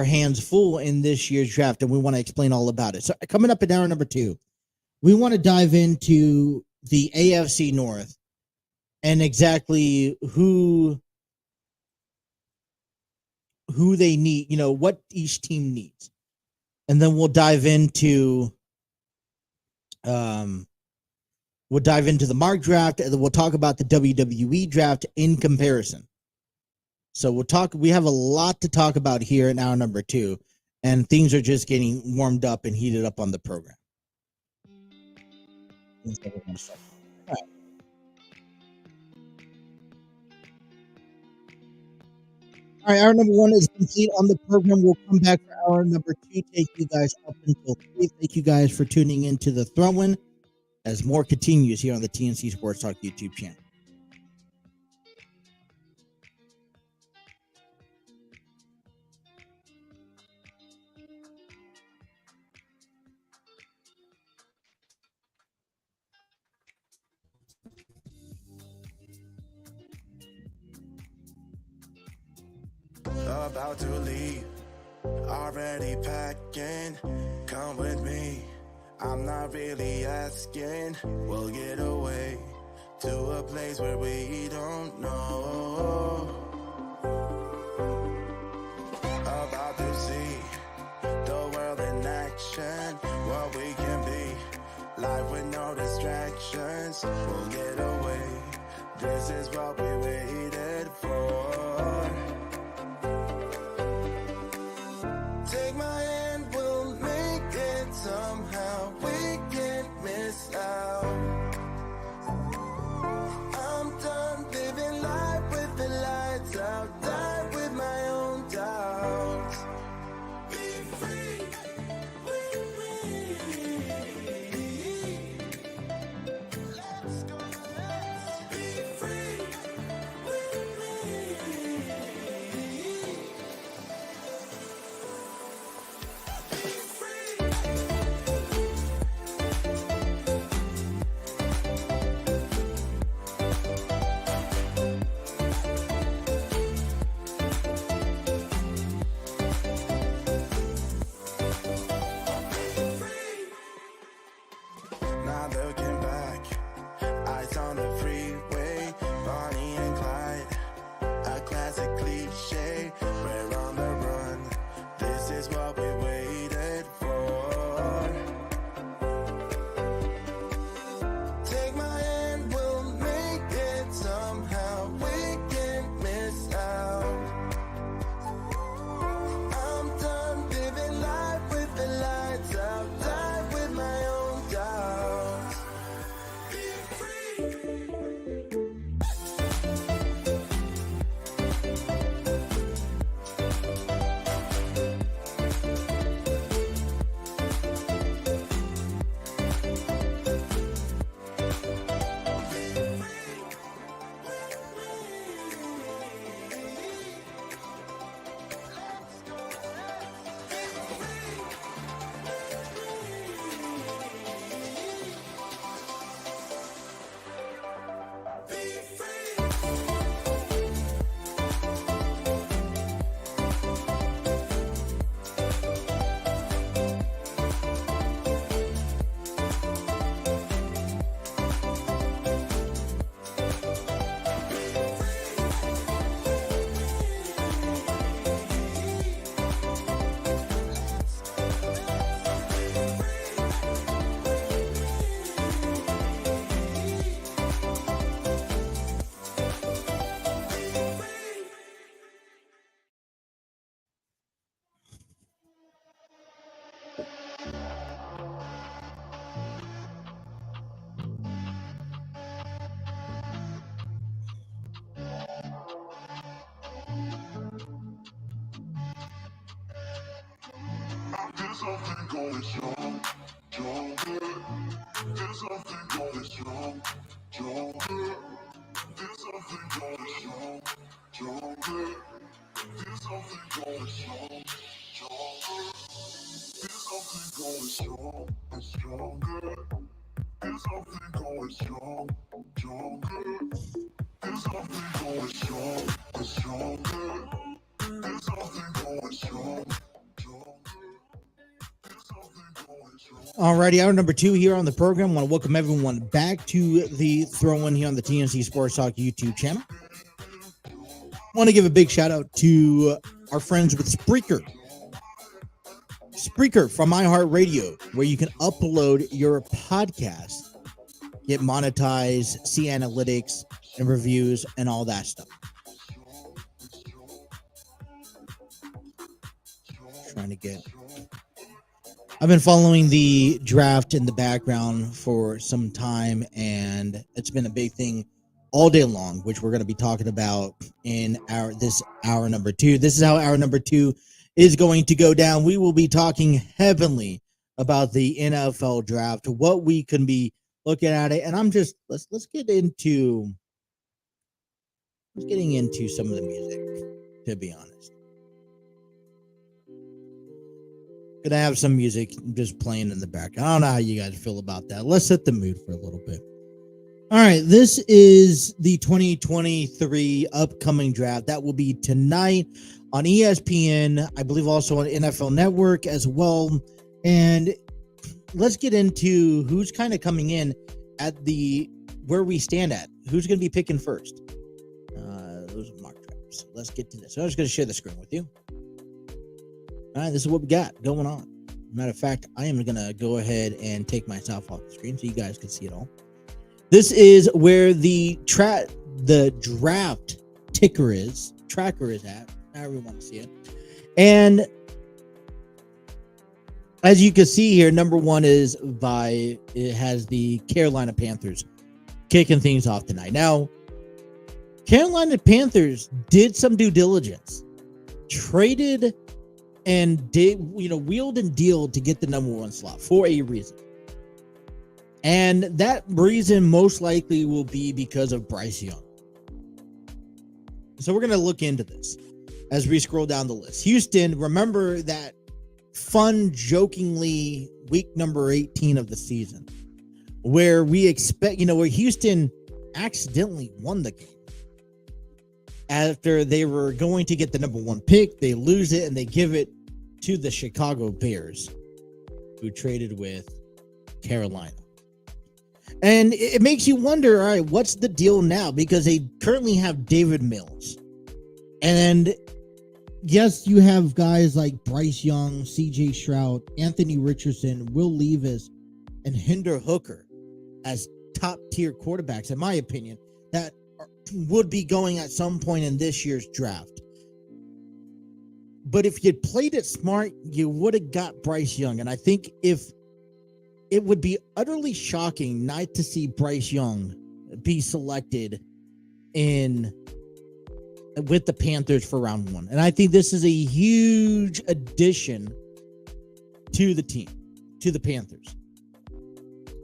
hands full in this year's draft, and we want to explain all about it. So coming up in hour number 2, we want to dive into the AFC North and exactly who they need, you know, what each team needs. And then we'll dive into the mock draft, and then we'll talk about the WWE draft in comparison. So we have a lot to talk about here in hour number 2, and things are just getting warmed up and heated up on the program. All right, hour number 1 is complete on the program. We'll come back for hour number 2, take you guys up until 3. Thank you guys for tuning into the throw-in as more continues here on the TNC Sports Talk YouTube channel. About to leave, already packing. Come with me, I'm not really asking. We'll get away to a place where we don't know. About to see the world in action, what we can be. Life with no distractions, we'll get away. This is what we waited for. Take my hand, we'll make it somehow. We can't miss out. I'm done living life with the lights out. Die with my own doubts. Be free with me. Let's go, let's be free with Alrighty, hour number 2 here on the program. I want to welcome everyone back to the throw-in here on the TNC Sports Talk YouTube channel. I want to give a big shout out to our friends with Spreaker. Spreaker from iHeartRadio, where you can upload your podcast, get monetized, see analytics and reviews and all that stuff. I've been following the draft in the background for some time, and it's been a big thing all day long, which we're going to be talking about in this hour number 2. This is how hour number 2 is going to go down. We will be talking heavily about the NFL draft, what we can be looking at it, and let's get into some of the music, to be honest. Gonna have some music just playing in the back. I don't know how you guys feel about that. Let's set the mood for a little bit. All right, this is the 2023 upcoming draft. That will be tonight on ESPN, I believe also on NFL Network as well. And let's get into who's kind of coming in at where we stand at. Who's going to be picking first? Those are mock drafts. Let's get to this. So I'm just going to share the screen with you. All right, this is what we got going on. Matter of fact, I am going to go ahead and take myself off the screen so you guys can see it all. This is where the draft tracker is at, however you want to see it. And as you can see here, number 1 it has the Carolina Panthers kicking things off tonight. Now, Carolina Panthers did some due diligence, traded and wheeled and dealed to get the number 1 slot for a reason. And that reason most likely will be because of Bryce Young. So we're going to look into this as we scroll down the list. Houston, remember that fun, jokingly week number 18 of the season where we expect, where Houston accidentally won the game. After they were going to get the number 1 pick, they lose it and they give it to the Chicago Bears, who traded with Carolina. And it makes you wonder, all right, what's the deal now? Because they currently have David Mills. And yes, you have guys like Bryce Young, CJ Stroud, Anthony Richardson, Will Levis, and Hendon Hooker as top tier quarterbacks, in my opinion, that would be going at some point in this year's draft. But if you'd played it smart, you would have got Bryce Young. And I think if it would be utterly shocking not to see Bryce Young be selected with the Panthers for round 1. And I think this is a huge addition to the team, to the Panthers.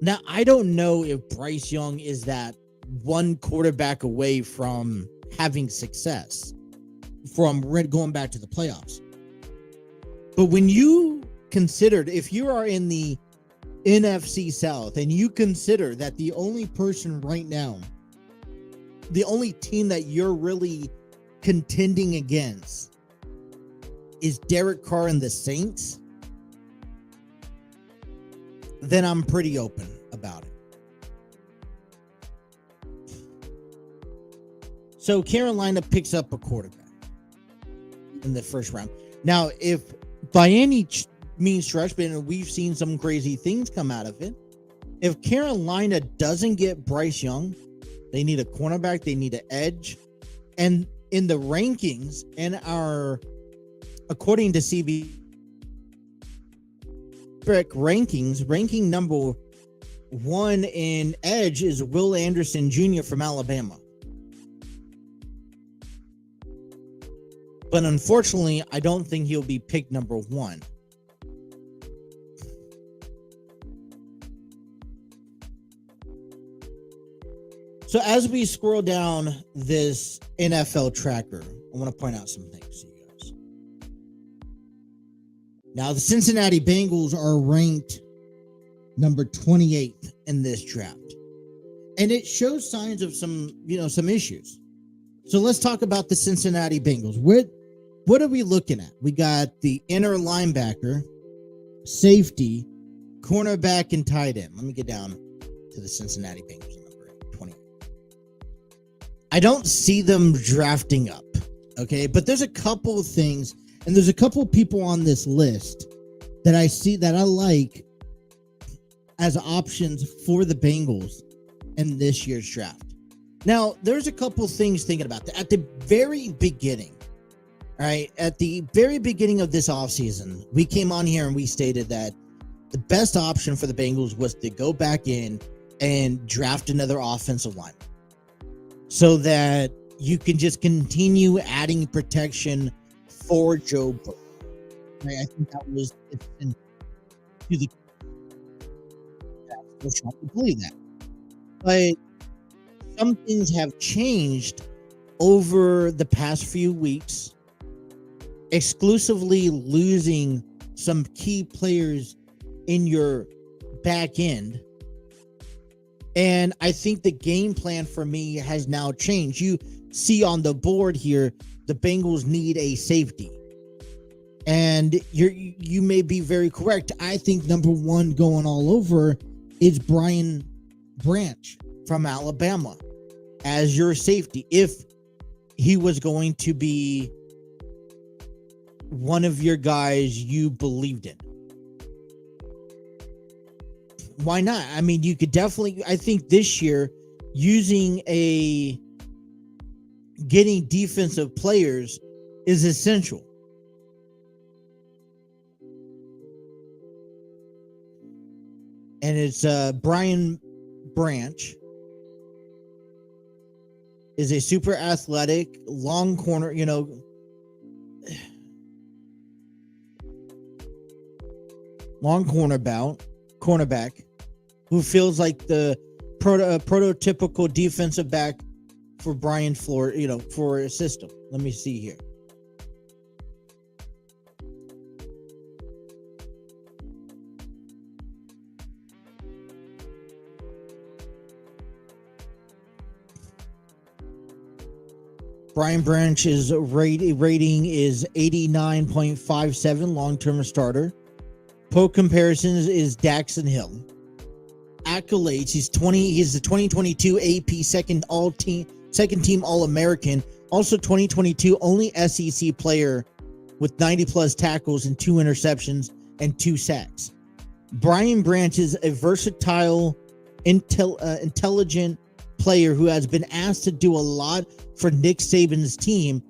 Now, I don't know if Bryce Young is that one quarterback away from having success, from going back to the playoffs. But when you considered, if you are in the NFC South and you consider that the only person right now, the only team that you're really contending against is Derek Carr and the Saints, then I'm pretty open about it. So Carolina picks up a quarterback in the first round. Now, if by any means stretch, but we've seen some crazy things come out of it, if Carolina doesn't get Bryce Young, they need a cornerback, they need an edge. And in the rankings, according to CB rankings, ranking number 1 in edge is Will Anderson Jr. from Alabama. But unfortunately, I don't think he'll be picked number 1. So as we scroll down this NFL tracker, I want to point out some things to you guys. Now, the Cincinnati Bengals are ranked number 28th in this draft. And it shows signs of some issues. So let's talk about the Cincinnati Bengals. What are we looking at? We got the inner linebacker, safety, cornerback, and tight end. Let me get down to the Cincinnati Bengals number 20. I don't see them drafting up, okay? But there's a couple of things, and there's a couple of people on this list that I see that I like as options for the Bengals in this year's draft. Now, there's a couple of things thinking about that. At the very beginning, all right, at the very beginning of this offseason, we came on here and we stated that the best option for the Bengals was to go back in and draft another offensive lineman so that you can just continue adding protection for Joe Burrow. Right? I think that was to the I'm trying to believe that. But some things have changed over the past few weeks, exclusively losing some key players in your back end. And I think the game plan for me has now changed. You see on the board here, the Bengals need a safety. And you may be very correct. I think number one going all over is Brian Branch from Alabama as your safety. If he was going to be one of your guys you believed in. Why not? I mean, you could definitely, I think this year, getting defensive players is essential. And it's Brian Branch is a super athletic, long corner, long cornerback who feels like the prototypical defensive back for Brian Flores, for a system. Let me see here. Brian Branch's rating is 89.57, long-term starter. Pro comparisons is Daxon Hill. Accolades, he's the 2022 AP second team All-American. Also 2022 only SEC player with 90-plus tackles and 2 interceptions and 2 sacks. Brian Branch is a versatile, intelligent player who has been asked to do a lot for Nick Saban's team.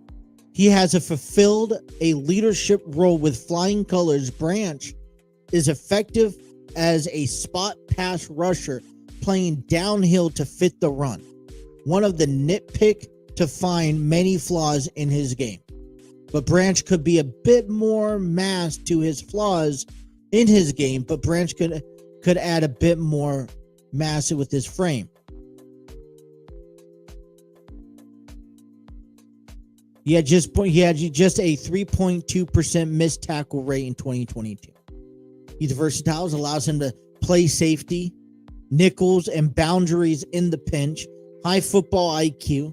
He has fulfilled a leadership role with flying colors. Branch is effective as a spot pass rusher, playing downhill to fit the run. One of the nitpick to find many flaws in his game. But Branch could be a bit more mass to his flaws in his game, but Branch could add a bit more mass with his frame. He had just a 3.2% missed tackle rate in 2022. He's versatile, allows him to play safety, nickels, and boundaries in the pinch. High football IQ,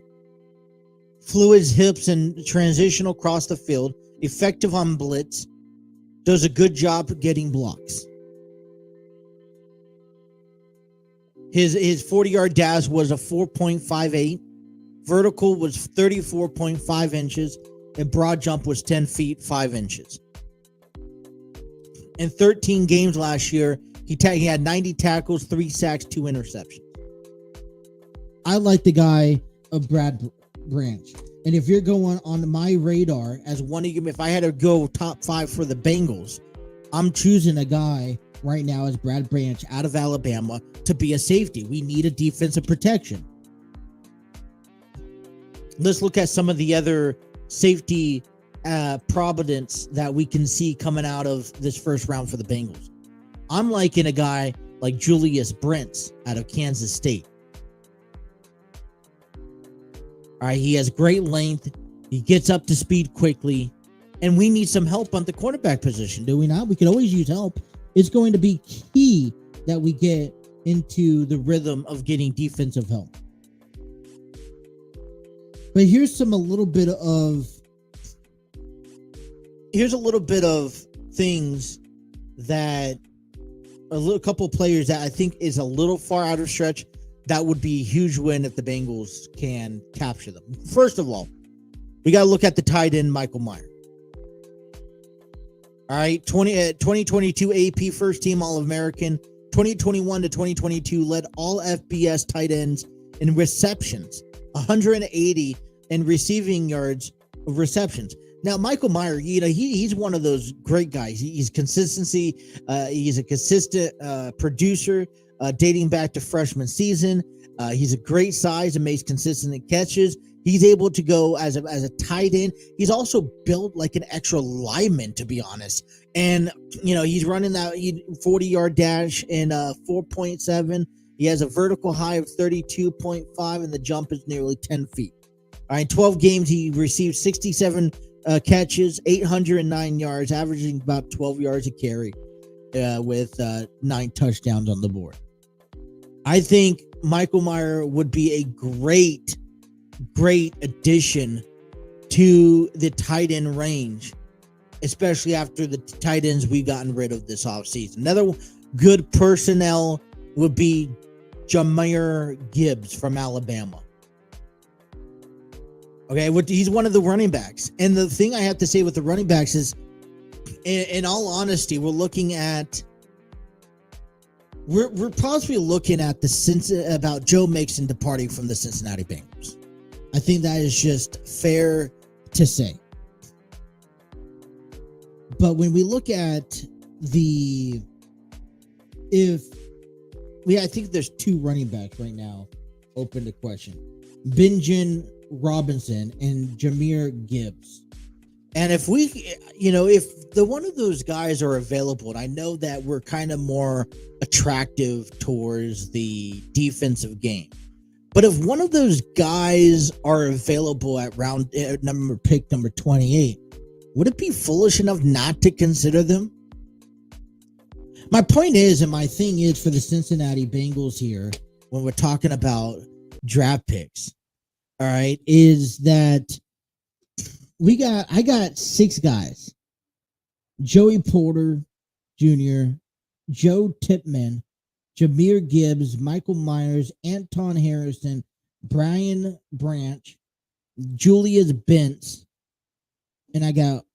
fluid hips and transitional across the field, effective on blitz, does a good job getting blocks. His 40-yard dash was a 4.58. Vertical was 34.5 inches, and broad jump was 10 feet, 5 inches. In 13 games last year, he had 90 tackles, 3 sacks, 2 interceptions. I like the guy of Brad Branch. And if you're going on my radar as one of you, if I had to go top 5 for the Bengals, I'm choosing a guy right now as Brad Branch out of Alabama to be a safety. We need a defensive protection. Let's look at some of the other safety providence that we can see coming out of this first round for the Bengals. I'm liking a guy like Julius Brents out of Kansas State. All right, he has great length. He gets up to speed quickly. And we need some help on the quarterback position, do we not? We could always use help. It's going to be key that we get into the rhythm of getting defensive help. But here's a little bit of things that a couple players that I think is a little far out of stretch. That would be a huge win if the Bengals can capture them. First of all, we got to look at the tight end, Michael Mayer. All right, 2022 AP first team All-American. 2021 to 2022 led all FBS tight ends in receptions, 180 and receiving yards of receptions. Now, Michael Mayer, he's one of those great guys. He's consistency. He's a consistent producer dating back to freshman season. He's a great size and makes consistent catches. He's able to go as a tight end. He's also built like an extra lineman, to be honest. And, he's running that 40-yard dash in 4.7. He has a vertical high of 32.5, and the jump is nearly 10 feet. All right, 12 games, he received 67 catches, 809 yards, averaging about 12 yards a carry with 9 touchdowns on the board. I think Michael Mayer would be a great addition to the tight end range, especially after the tight ends we've gotten rid of this offseason. Another good personnel would be Jahmyr Gibbs from Alabama. Okay, he's one of the running backs. And the thing I have to say with the running backs is, in all honesty, we're possibly looking at about Joe Mixon departing from the Cincinnati Bengals. I think that is just fair to say. But when we look at I think there's 2 running backs right now open to question. Benjamin Robinson and Jahmyr Gibbs. And if if the one of those guys are available, and I know that we're kind of more attractive towards the defensive game, but if one of those guys are available at pick number 28, would it be foolish enough not to consider them? My point is, and my thing is for the Cincinnati Bengals here, when we're talking about draft picks, all right, is that I got 6 guys: Joey Porter Jr., Joe Tipman, Jahmyr Gibbs, Michael Myers, Anton Harrison, Brian Branch, Julius Bentz, and I got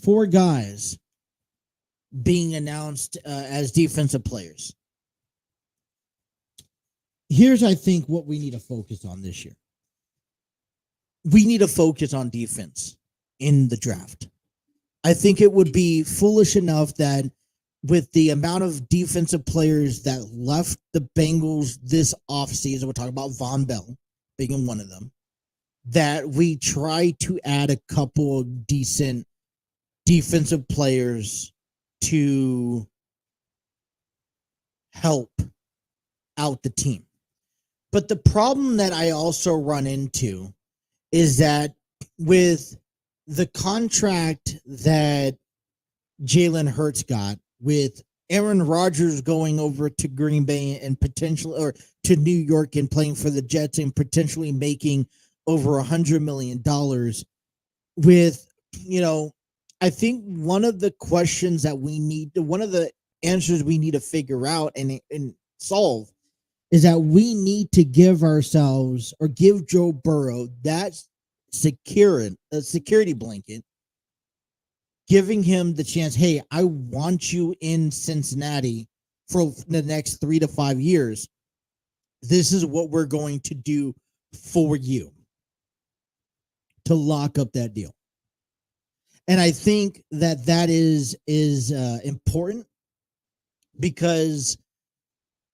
4 guys being announced as defensive players. Here's, I think, what we need to focus on this year. We need to focus on defense in the draft. I think it would be foolish enough that with the amount of defensive players that left the Bengals this offseason, we're talking about Von Bell being one of them, that we try to add a couple of decent defensive players to help out the team. But the problem that I also run into is that with the contract that Jalen Hurts got, with Aaron Rodgers going over to Green Bay and potentially, or to New York and playing for the Jets and potentially making over $100 million, with, I think one of the questions that one of the answers we need to figure out and solve is that we need to give ourselves, or give Joe Burrow that security blanket, giving him the chance, hey, I want you in Cincinnati for the next 3 to 5 years. This is what we're going to do for you to lock up that deal. And I think that is important, because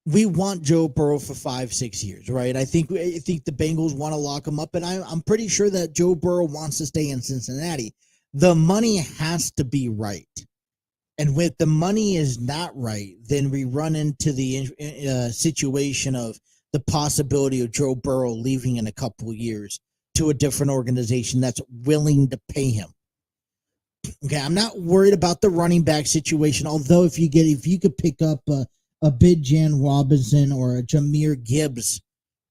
we want Joe Burrow for 5-6 years, right? I think the Bengals want to lock him up, and I'm pretty sure that Joe Burrow wants to stay in Cincinnati. The money has to be right, and when the money is not right, then we run into the situation of the possibility of Joe Burrow leaving in a couple of years to a different organization that's willing to pay him. Okay, I'm not worried about the running back situation. Although if you could pick up a Bijan Robinson or a Jahmyr Gibbs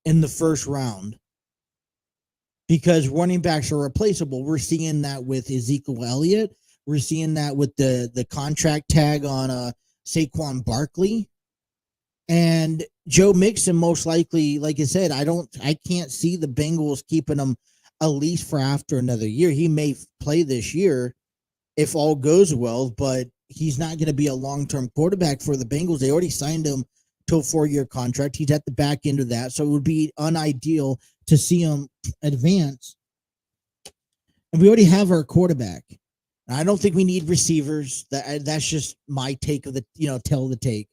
in the first round, because running backs are replaceable. We're seeing that with Ezekiel Elliott. We're seeing that with the contract tag on Saquon Barkley. And Joe Mixon, most likely, like I said, I can't see the Bengals keeping him at least for after another year. He may play this year if all goes well, but he's not going to be a long-term quarterback for the Bengals. They already signed him to a 4-year contract. He's at the back end of that, so it would be unideal to see him advance. And we already have our quarterback. I don't think we need receivers. That's just my take of the, tell the take.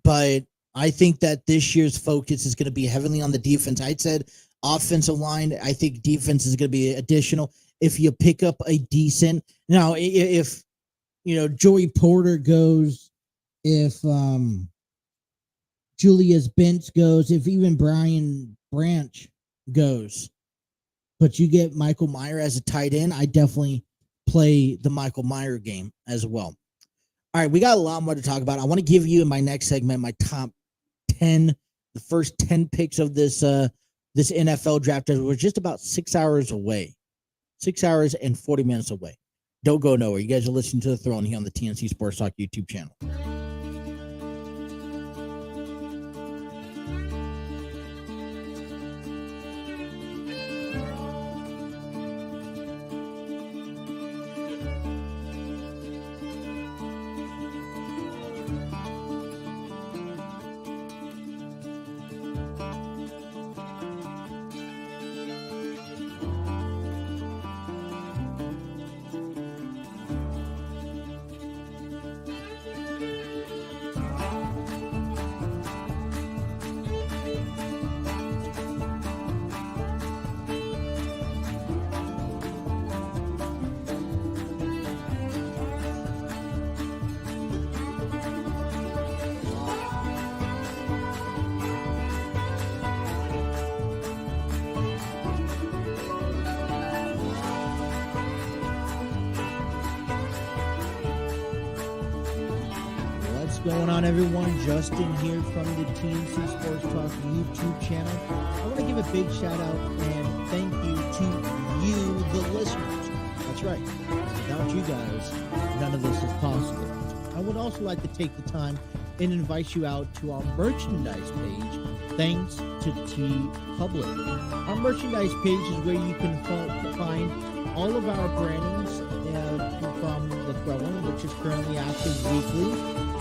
But I think that this year's focus is going to be heavily on the defense. I said offensive line. I think defense is going to be additional. If you pick up a decent, now if Joey Porter goes, if Julius Bentz goes, if even Brian Branch goes, but you get Michael Mayer as a tight end, I definitely play the Michael Mayer game as well. All right, we got a lot more to talk about. I want to give you in my next segment my top 10, the first 10 picks of this NFL draft. We're just about 6 hours away, 6 hours and 40 minutes away. Don't go nowhere. You guys are listening to The Throne here on the TNC Sports Talk YouTube channel. Going on, everyone? Justin here from the TNC Sports Talk YouTube channel. I want to give a big shout out and thank you to you, the listeners. That's right. Without you guys, none of this is possible. I would also like to take the time and invite you out to our merchandise page, thanks to T Public. Our merchandise page is where you can find all of our brandings from the Throne, which is currently active weekly,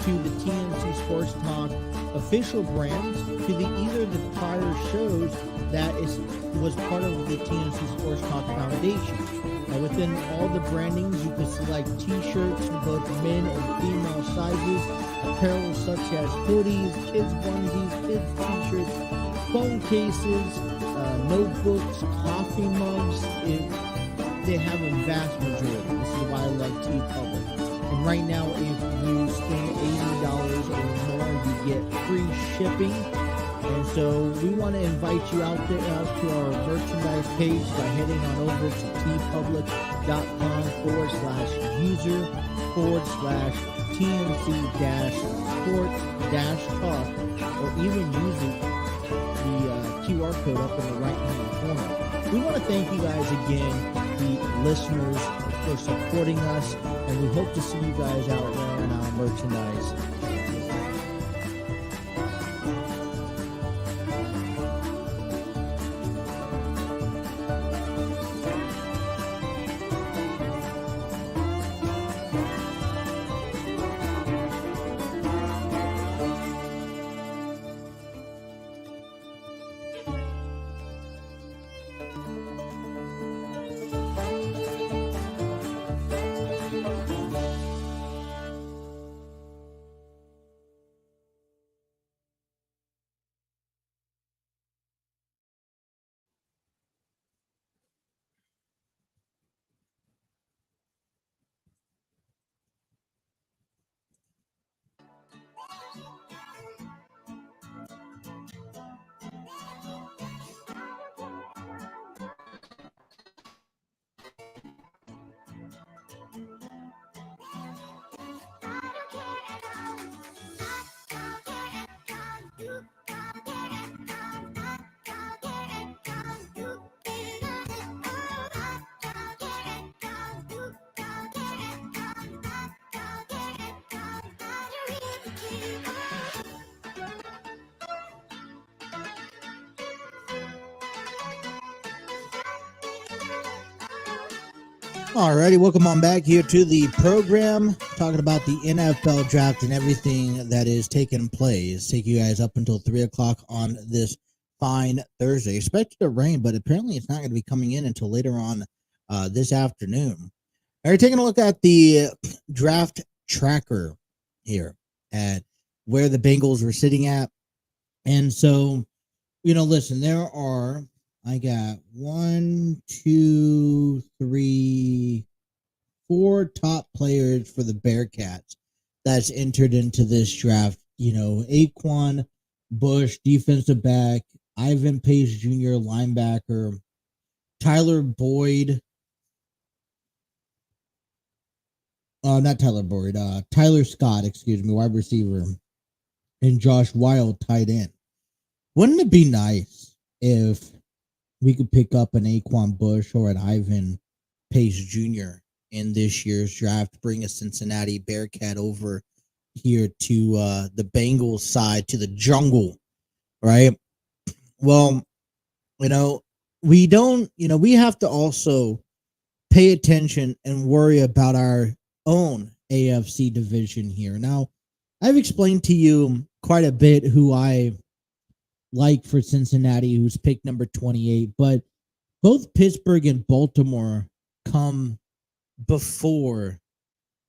to the TNC Sports Talk official brands, to either the prior shows that was part of the TNC Sports Talk Foundation. Now, within all the brandings, you can select T-shirts in both men and female sizes, apparel such as hoodies, kids onesies, kids T-shirts, phone cases, notebooks, coffee mugs. They have a vast majority. This is why I love T Public. And right now, if you spend $80 or more, you get free shipping. And so we want to invite you out to our merchandise page by heading on over to tpublic.com/user/TNC-sports-talk, or even using the QR code up in the right-hand corner. We want to thank you guys again, the listeners, for supporting us, and we hope to see you guys out wearing our merchandise. Alrighty, welcome on back here to the program, talking about the NFL draft and everything that is taking place. Take you guys up until 3 o'clock on this fine Thursday. Expected to rain, but apparently it's not going to be coming in until later on this afternoon. All right, taking a look at the draft tracker here at where the Bengals were sitting at. And so, listen, I got 1, 2, 3, 4 top players for the Bearcats that's entered into this draft. Aquan Bush, defensive back, Ivan Pace Jr., linebacker, Tyler Boyd. Not Tyler Boyd, Tyler Scott, wide receiver, and Josh Wild, tight end. Wouldn't it be nice if we could pick up an Aquan Bush or an Ivan Pace Jr. in this year's draft, bring a Cincinnati Bearcat over here to the Bengals side, to the jungle, right? Well, we have to also pay attention and worry about our own AFC division here. Now, I've explained to you quite a bit who I like for Cincinnati, who's picked number 28, but both Pittsburgh and Baltimore come before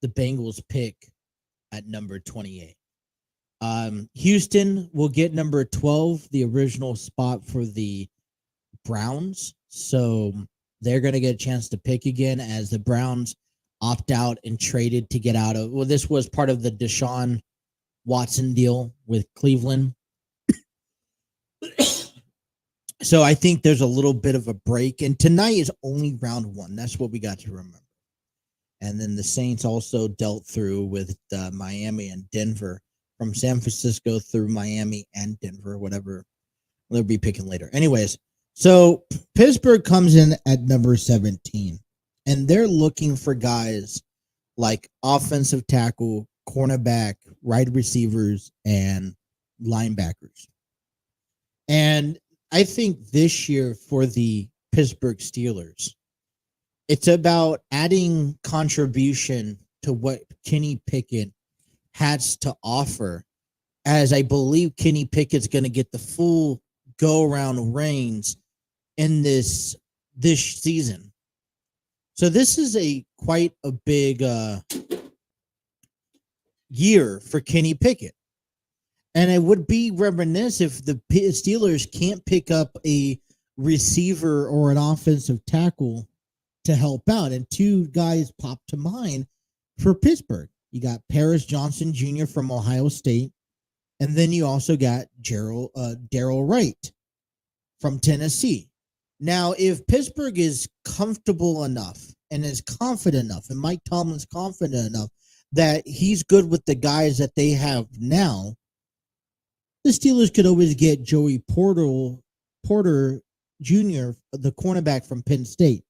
the Bengals pick at number 28. Houston will get number 12, the original spot for the Browns. So they're going to get a chance to pick again as the Browns opt out and traded to get out of. Well, this was part of the Deshaun Watson deal with Cleveland. So I think there's a little bit of a break. And tonight is only round 1. That's what we got to remember. And then the Saints also dealt through with Miami and Denver, from San Francisco through Miami and Denver, whatever they'll be picking later. Anyways, so Pittsburgh comes in at number 17, and they're looking for guys like offensive tackle, cornerback, wide receivers, and linebackers. And I think this year for the Pittsburgh Steelers, it's about adding contribution to what Kenny Pickett has to offer, as I believe Kenny Pickett's going to get the full go-around reins in this season. So this is quite a big year for Kenny Pickett. And it would be reminiscent if the Steelers can't pick up a receiver or an offensive tackle to help out. And 2 guys pop to mind for Pittsburgh. You got Paris Johnson Jr. from Ohio State, and then you also got Darrell Wright from Tennessee. Now, if Pittsburgh is comfortable enough and is confident enough, and Mike Tomlin's confident enough that he's good with the guys that they have now, the Steelers could always get Joey Porter Jr., the cornerback from Penn State.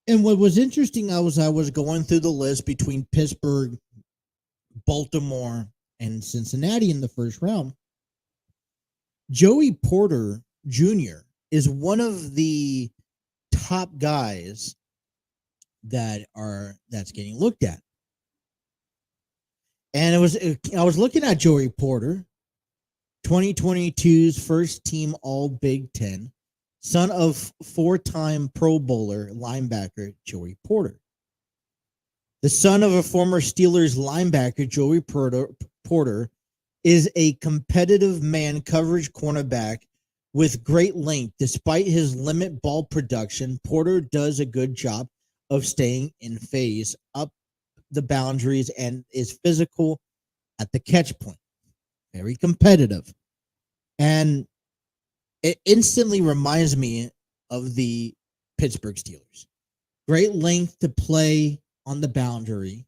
And what was interesting, I was going through the list between Pittsburgh, Baltimore, and Cincinnati in the first round. Joey Porter Jr. is one of the top guys that's getting looked at. And I was looking at Joey Porter, 2022's first team All Big Ten, son of 4-time Pro Bowler linebacker Joey Porter. The son of a former Steelers linebacker, Joey Porter is a competitive man coverage cornerback with great length. Despite his limited ball production, Porter does a good job of staying in phase up the boundaries and is physical at the catch point. Very competitive. And it instantly reminds me of the Pittsburgh Steelers. Great length to play on the boundary.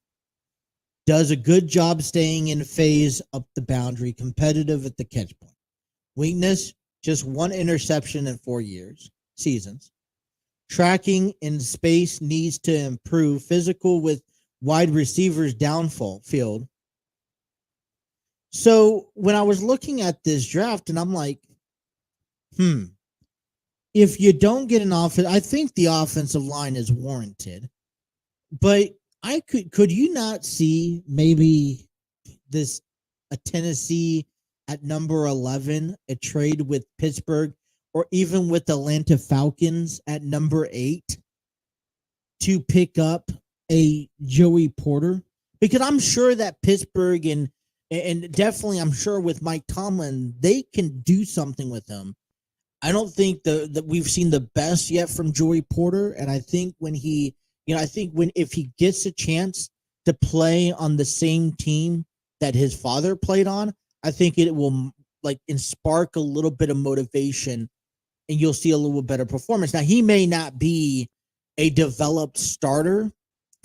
Does a good job staying in phase up the boundary, competitive at the catch point. Weakness, just 1 interception in 4 seasons. Tracking in space needs to improve. Physical with wide receivers downfield. So when I was looking at this draft, and I'm like, if you don't get an offense, I think the offensive line is warranted. But could you not see maybe a Tennessee at number 11, a trade with Pittsburgh, or even with the Atlanta Falcons at number 8 to pick up a Joey Porter? Because I'm sure that Pittsburgh and definitely I'm sure with Mike Tomlin, they can do something with him. I don't think that we've seen the best yet from Joey Porter, and I think if he gets a chance to play on the same team that his father played on, I think it will spark a little bit of motivation, and you'll see a little better performance. Now, he may not be a developed starter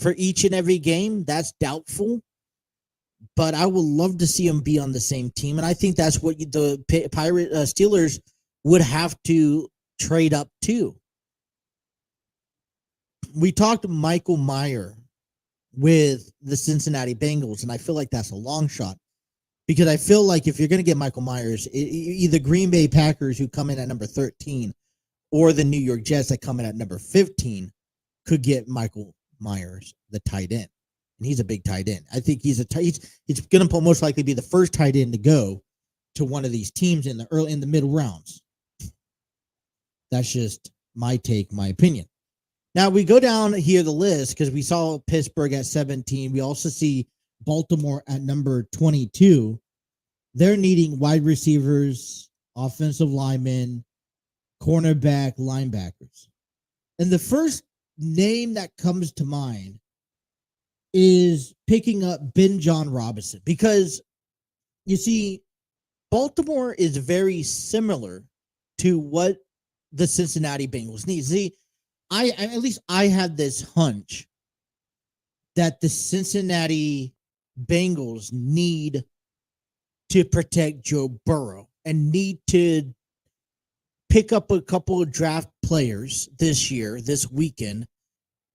for each and every game. That's doubtful, but I would love to see him be on the same team, and I think that's what the Steelers would have to trade up to. We talked Michael Mayer with the Cincinnati Bengals, and I feel like that's a long shot because I feel like if you're going to get Michael Myers, either Green Bay Packers, who come in at number 13, or the New York Jets that come in at number 15 could get Michael Myers, the tight end. And he's a big tight end. I think he's going to most likely be the first tight end to go to one of these teams in the middle rounds. That's just my take, my opinion. Now we go down here the list because we saw Pittsburgh at 17. We also see Baltimore at number 22. They're needing wide receivers, offensive linemen, cornerback, linebackers. And the first name that comes to mind is picking up Ben John Robinson, because you see, Baltimore is very similar to what the Cincinnati Bengals need. See, I had this hunch that the Cincinnati Bengals need to protect Joe Burrow and need to pick up a couple of draft players this weekend,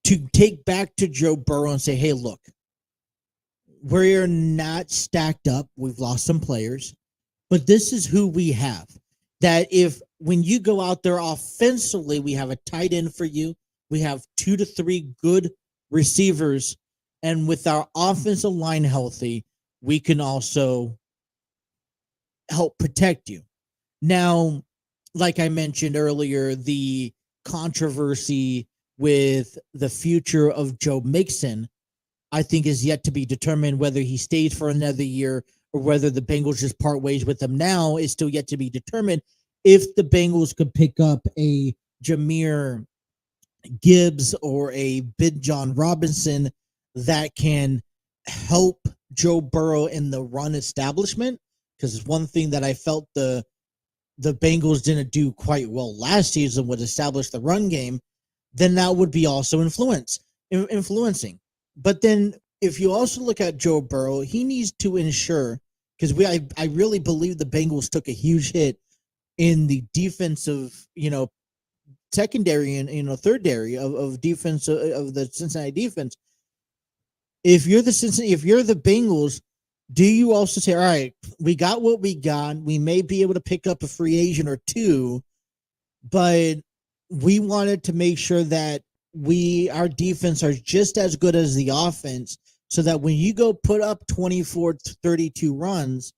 to take back to Joe Burrow and say, hey, look, we're not stacked up. We've lost some players, but this is who we have. That when you go out there offensively, we have a tight end for you. We have 2 to 3 good receivers. And with our offensive line healthy, we can also help protect you. Now, like I mentioned earlier, the controversy with the future of Joe Mixon, I think, is yet to be determined. Whether he stays for another year or whether the Bengals just part ways with him now is still yet to be determined. If the Bengals could pick up a Jahmyr Gibbs or a Ben John Robinson that can help Joe Burrow in the run establishment, because it's one thing that I felt the Bengals didn't do quite well last season was establish the run game, then that would be also influencing. But then if you also look at Joe Burrow, he needs to ensure, because I really believe the Bengals took a huge hit in the defensive, secondary and third area of defense of the Cincinnati defense. If you're the Bengals, do you also say, all right, we got what we got. We may be able to pick up a free agent or two, but we wanted to make sure that our defense are just as good as the offense, so that when you go put up 24 to 32 runs,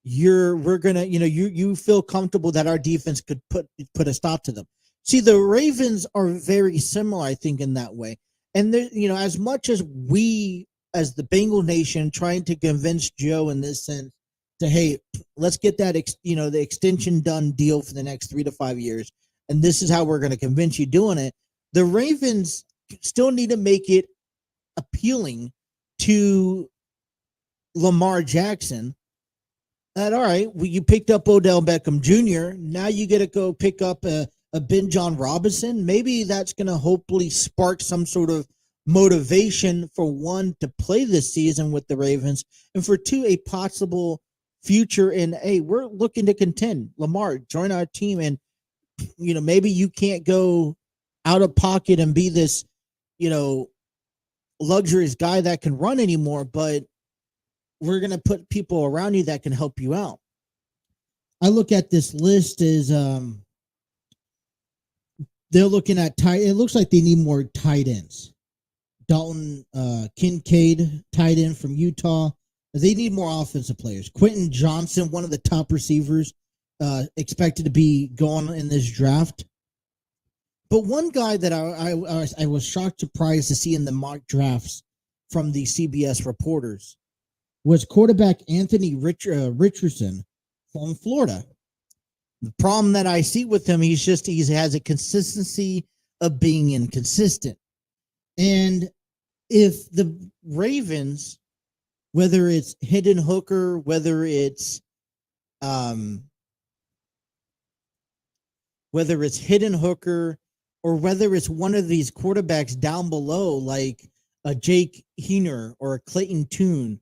we're gonna, you feel comfortable that our defense could put a stop to them. See, the Ravens are very similar, I think, in that way. And as much as we, as the Bengal Nation, trying to convince Joe in this sense to, hey, let's get that, the extension done deal for the next 3 to 5 years, and this is how we're going to convince you doing it. The Ravens still need to make it appealing to Lamar Jackson that, all right, you picked up Odell Beckham Jr., now you get to go pick up a Ben John Robinson. Maybe that's going to hopefully spark some sort of motivation for one to play this season with the Ravens, and for two, a possible future in, hey, we're looking to contend. Lamar, join our team, and maybe you can't go out of pocket and be this, luxurious guy that can run anymore, but we're going to put people around you that can help you out. I look at this list as they're looking at tight. It looks like they need more tight ends. Dalton Kincaid, tight end from Utah. They need more offensive players. Quentin Johnson, one of the top receivers, expected to be going in this draft. But one guy that I was shocked, surprised to see in the mock drafts from the CBS reporters was quarterback Anthony Richardson from Florida. The problem that I see with him, he has a consistency of being inconsistent. And if the Ravens, whether it's Hidden Hooker, whether it's Hidden Hooker, or whether it's one of these quarterbacks down below, like a Jake Heener or a Clayton Tune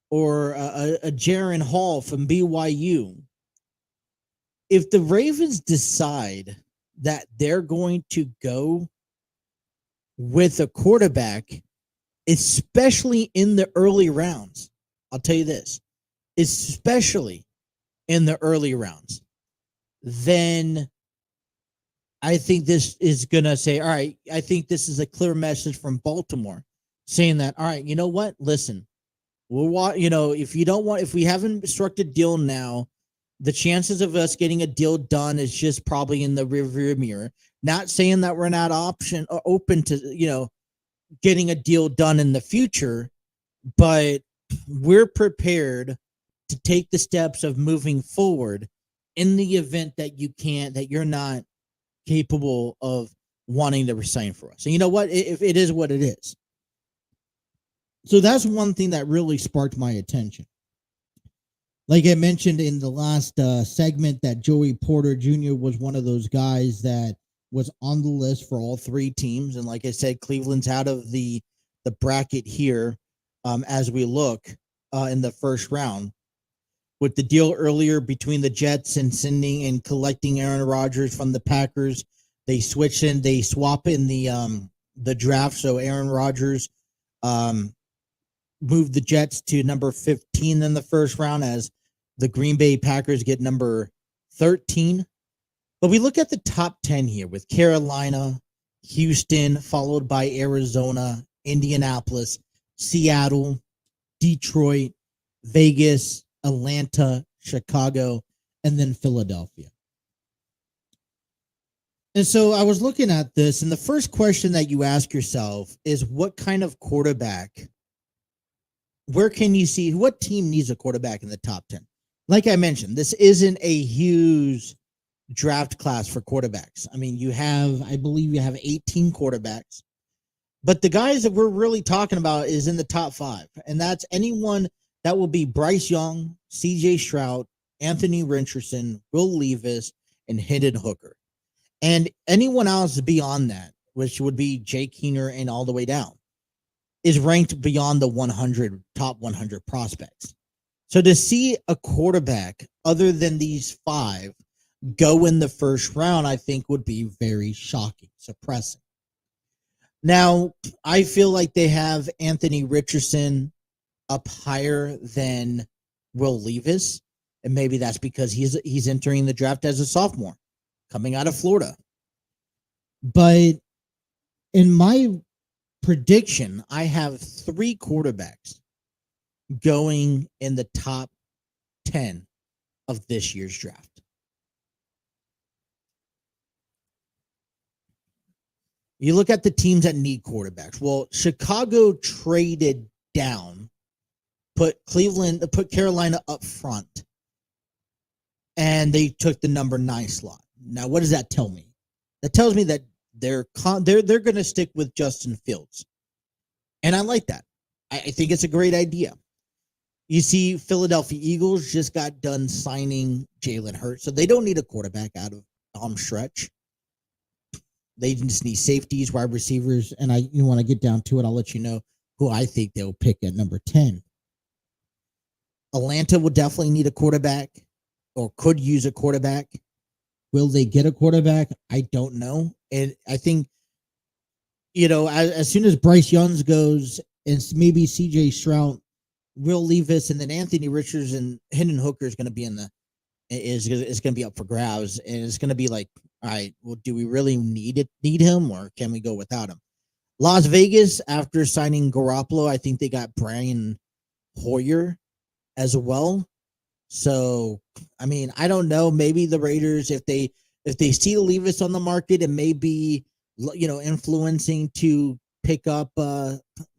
or a Jaron Hall from BYU, if the Ravens decide that they're going to go with a quarterback, especially in the early rounds, I'll tell you this, especially in the early rounds, then I think this is going to say, all right, I think this is a clear message from Baltimore saying that, all right, you know what? Listen, if we haven't struck a deal now, the chances of us getting a deal done is just probably in the rearview mirror. Not saying that we're not open to, getting a deal done in the future, but we're prepared to take the steps of moving forward in the event that you're not capable of wanting to resign for us. And you know what? If it is what it is. So that's one thing that really sparked my attention. Like I mentioned in the last segment, that Joey Porter Jr. was one of those guys that was on the list for all three teams. And like I said, Cleveland's out of the bracket here as we look in the first round. With the deal earlier between the Jets and sending and collecting Aaron Rodgers from the Packers, they swap in the draft. So Aaron Rodgers moved the Jets to number 15 in the first round, as the Green Bay Packers get number 13. But we look at the top 10 here with Carolina, Houston, followed by Arizona, Indianapolis, Seattle, Detroit, Vegas, Atlanta, Chicago, and then Philadelphia. And so I was looking at this, and the first question that you ask yourself is, what kind of quarterback, where can you see, what team needs a quarterback in the top 10? Like I mentioned, this isn't a huge draft class for quarterbacks. I mean, I believe you have 18 quarterbacks, but the guys that we're really talking about is in the top 5, and that's anyone that will be Bryce Young, CJ Stroud, Anthony Richardson, Will Levis, and Hidden Hooker. And anyone else beyond that, which would be Jake Heener and all the way down, is ranked beyond the top 100 prospects. So to see a quarterback other than these 5 go in the first round, I think would be very shocking, suppressing. Now, I feel like they have Anthony Richardson up higher than Will Levis, and maybe that's because he's entering the draft as a sophomore, coming out of Florida. But in my prediction, I have 3 quarterbacks going in the top 10 of this year's draft. You look at the teams that need quarterbacks. Well, Chicago traded down, put Carolina up front, and they took the number 9 slot. Now, what does that tell me? That tells me that they're going to stick with Justin Fields, and I like that. I think it's a great idea. You see, Philadelphia Eagles just got done signing Jalen Hurts, so they don't need a quarterback out of home stretch. They just need safeties, wide receivers, and when I get down to it, I'll let you know who I think they'll pick at number 10. Atlanta will definitely need a quarterback, or could use a quarterback. Will they get a quarterback? I don't know. And I think, as soon as Bryce Young goes, and maybe CJ Stroud, Will Levis, and then Anthony Richards and Hendon Hooker is going to be is going to be up for grabs, and it's going to be like all right, well, do we really need him, or can we go without him? Las Vegas, after signing Garoppolo, I think they got Brian Hoyer as well. So, I mean, I don't know. Maybe the Raiders, if they see Levis on the market, it may be, influencing to pick up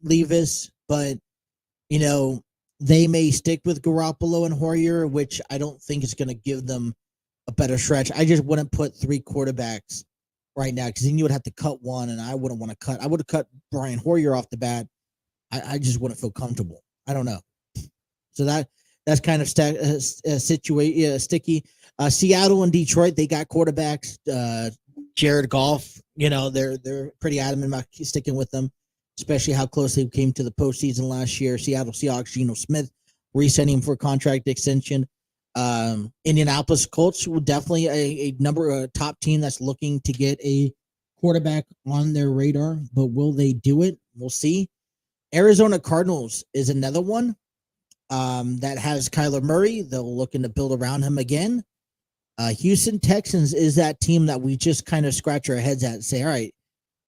Levis, but they may stick with Garoppolo and Hoyer, which I don't think is going to give them a better stretch. I just wouldn't put 3 quarterbacks right now, because then you would have to cut one, and I wouldn't want to cut. I would have cut Brian Hoyer off the bat. I just wouldn't feel comfortable. I don't know. So that's kind of sticky. Seattle and Detroit, they got quarterbacks. Jared Goff, they're pretty adamant about sticking with them, especially how close they came to the postseason last year. Seattle Seahawks, Geno Smith, re-signing him for a contract extension. Indianapolis Colts will definitely a top team that's looking to get a quarterback on their radar, but will they do it? We'll see. Arizona Cardinals is another one that has Kyler Murray. They're looking to build around him again. Houston Texans is that team that we just kind of scratch our heads at and say, all right,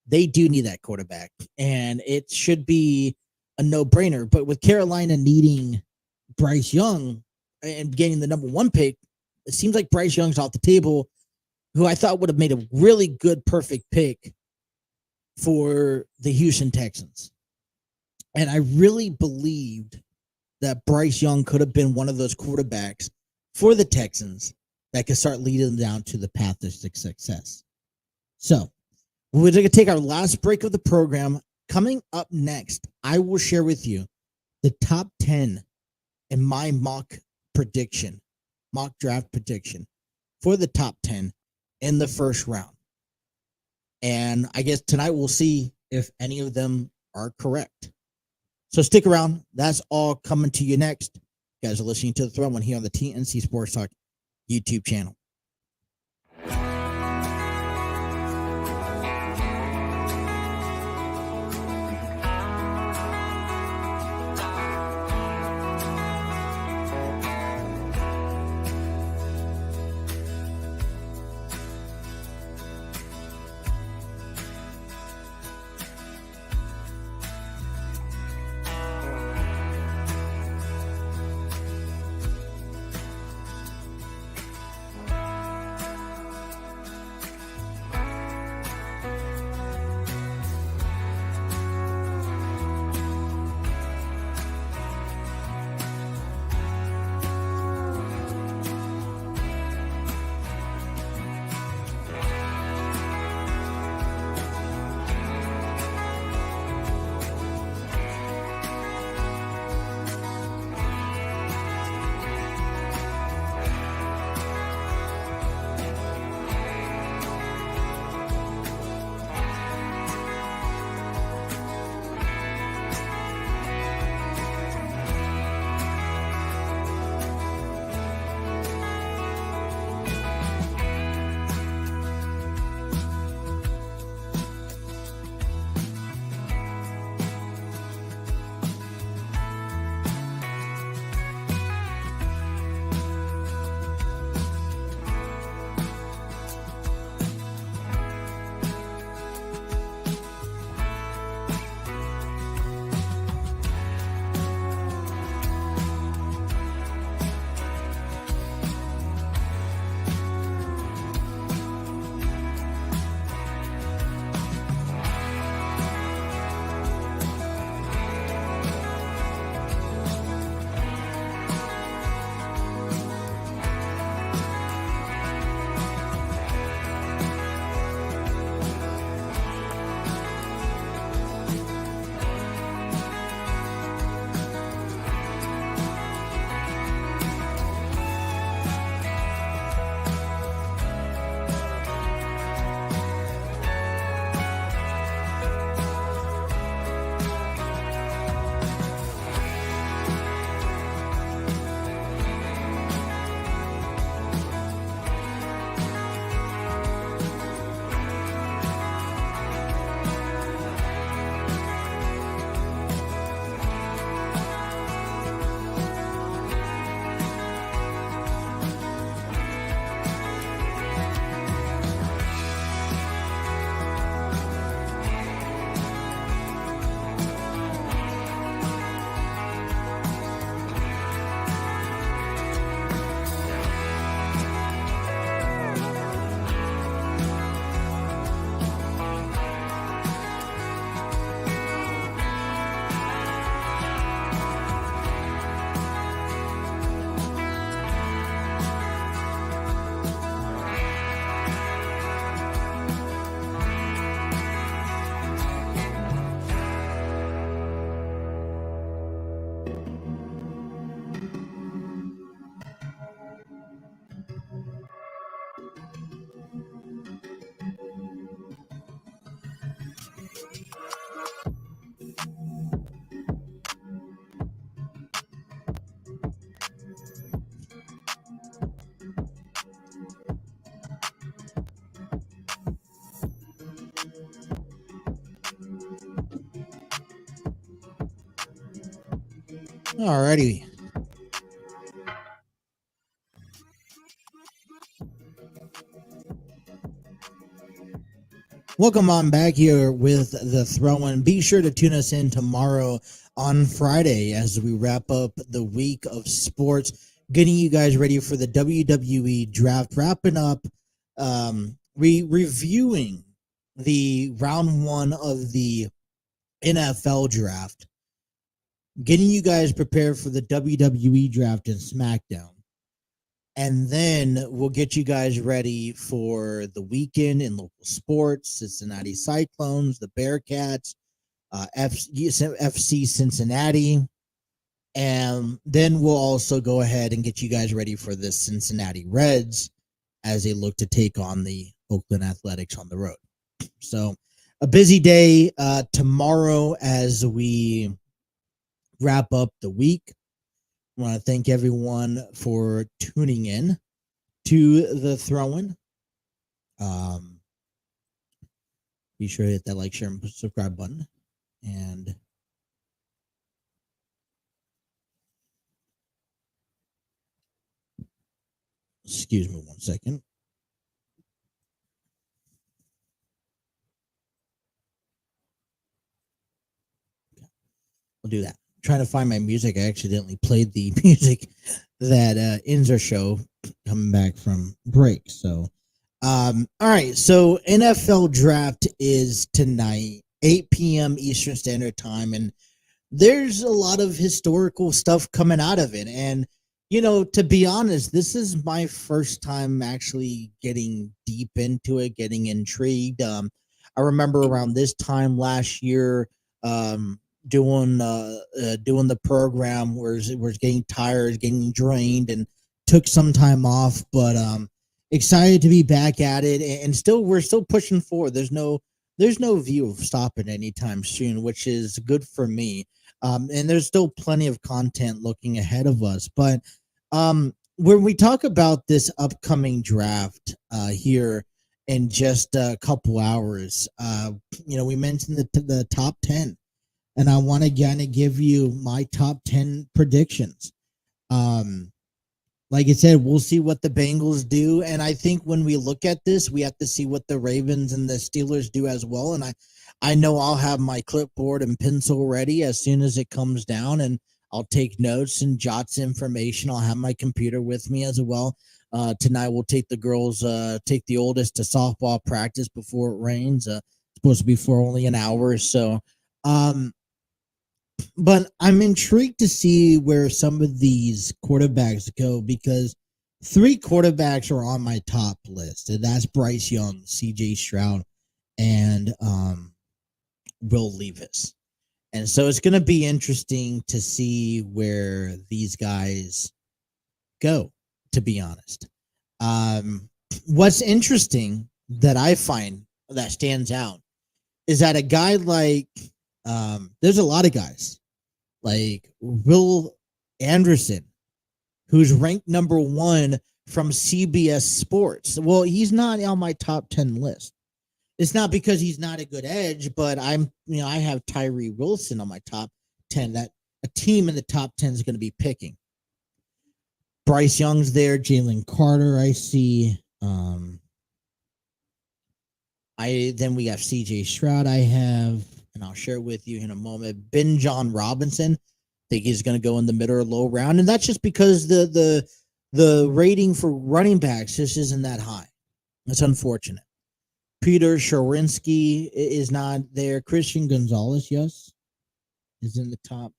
they do need that quarterback, and it should be a no-brainer. But with Carolina needing Bryce Young and getting the number 1 pick, it seems like Bryce Young's off the table, who I thought would have made a really good, perfect pick for the Houston Texans. And I really believed that Bryce Young could have been one of those quarterbacks for the Texans that could start leading them down to the path to success. So we're going to take our last break of the program. Coming up next, I will share with you the top 10 in my mock draft prediction for the top 10 in the first round. And I guess tonight we'll see if any of them are correct. So stick around. That's all coming to you next. You guys are listening to The Throne One here on the TNC Sports Talk YouTube channel. Alrighty. Welcome on back here with the throw-in. Be sure to tune us in tomorrow on Friday as we wrap up the week of sports, getting you guys ready for the WWE Draft, wrapping up, reviewing the round one of the NFL Draft, getting you guys prepared for the WWE Draft and SmackDown. And then we'll get you guys ready for the weekend in local sports, Cincinnati Cyclones, the Bearcats, FC Cincinnati. And then we'll also go ahead and get you guys ready for the Cincinnati Reds as they look to take on the Oakland Athletics on the road. So a busy day tomorrow as we wrap up the week. I want to thank everyone for tuning in to the throw-in. Be sure to hit that like, share, and subscribe button. And excuse me 1 second. I'll do that. Trying to find my music. I accidentally played the music that ends our show coming back from break. So, all right. So NFL Draft is tonight, 8 p.m. Eastern Standard Time. And there's a lot of historical stuff coming out of it. And, you know, to be honest, this is my first time actually getting deep into it, getting intrigued. I remember around this time last year, doing the program where getting tired, getting drained, and took some time off, but excited to be back at it, and we're still pushing forward. There's no view of stopping anytime soon, which is good for me. And there's still plenty of content looking ahead of us. But when we talk about this upcoming draft here in just a couple hours, we mentioned the top 10. And I want to kind of give you my top 10 predictions. Like I said, we'll see what the Bengals do. And I think when we look at this, we have to see what the Ravens and the Steelers do as well. And I know I'll have my clipboard and pencil ready as soon as it comes down. And I'll take notes and jots information. I'll have my computer with me as well. Tonight we'll take the girls, take the oldest to softball practice before it rains. It's supposed to be for only an hour or so. But I'm intrigued to see where some of these quarterbacks go, because 3 quarterbacks are on my top list, and that's Bryce Young, CJ Stroud, and Will Levis. And so it's going to be interesting to see where these guys go, to be honest. What's interesting that I find that stands out is that a guy like there's a lot of guys like Will Anderson, who's ranked number 1 from CBS Sports. Well, he's not on my top 10 list. It's not because he's not a good edge, but I have Tyree Wilson on my top 10 that a team in the top 10 is going to be picking. Bryce Young's there, Jalen Carter, I see. Then we have CJ Stroud, I have, and I'll share with you in a moment. Ben John Robinson, I think he's going to go in the middle or low round, and that's just because the rating for running backs just isn't that high. That's unfortunate. Peter Sharinsky is not there. Christian Gonzalez, yes, is in the top.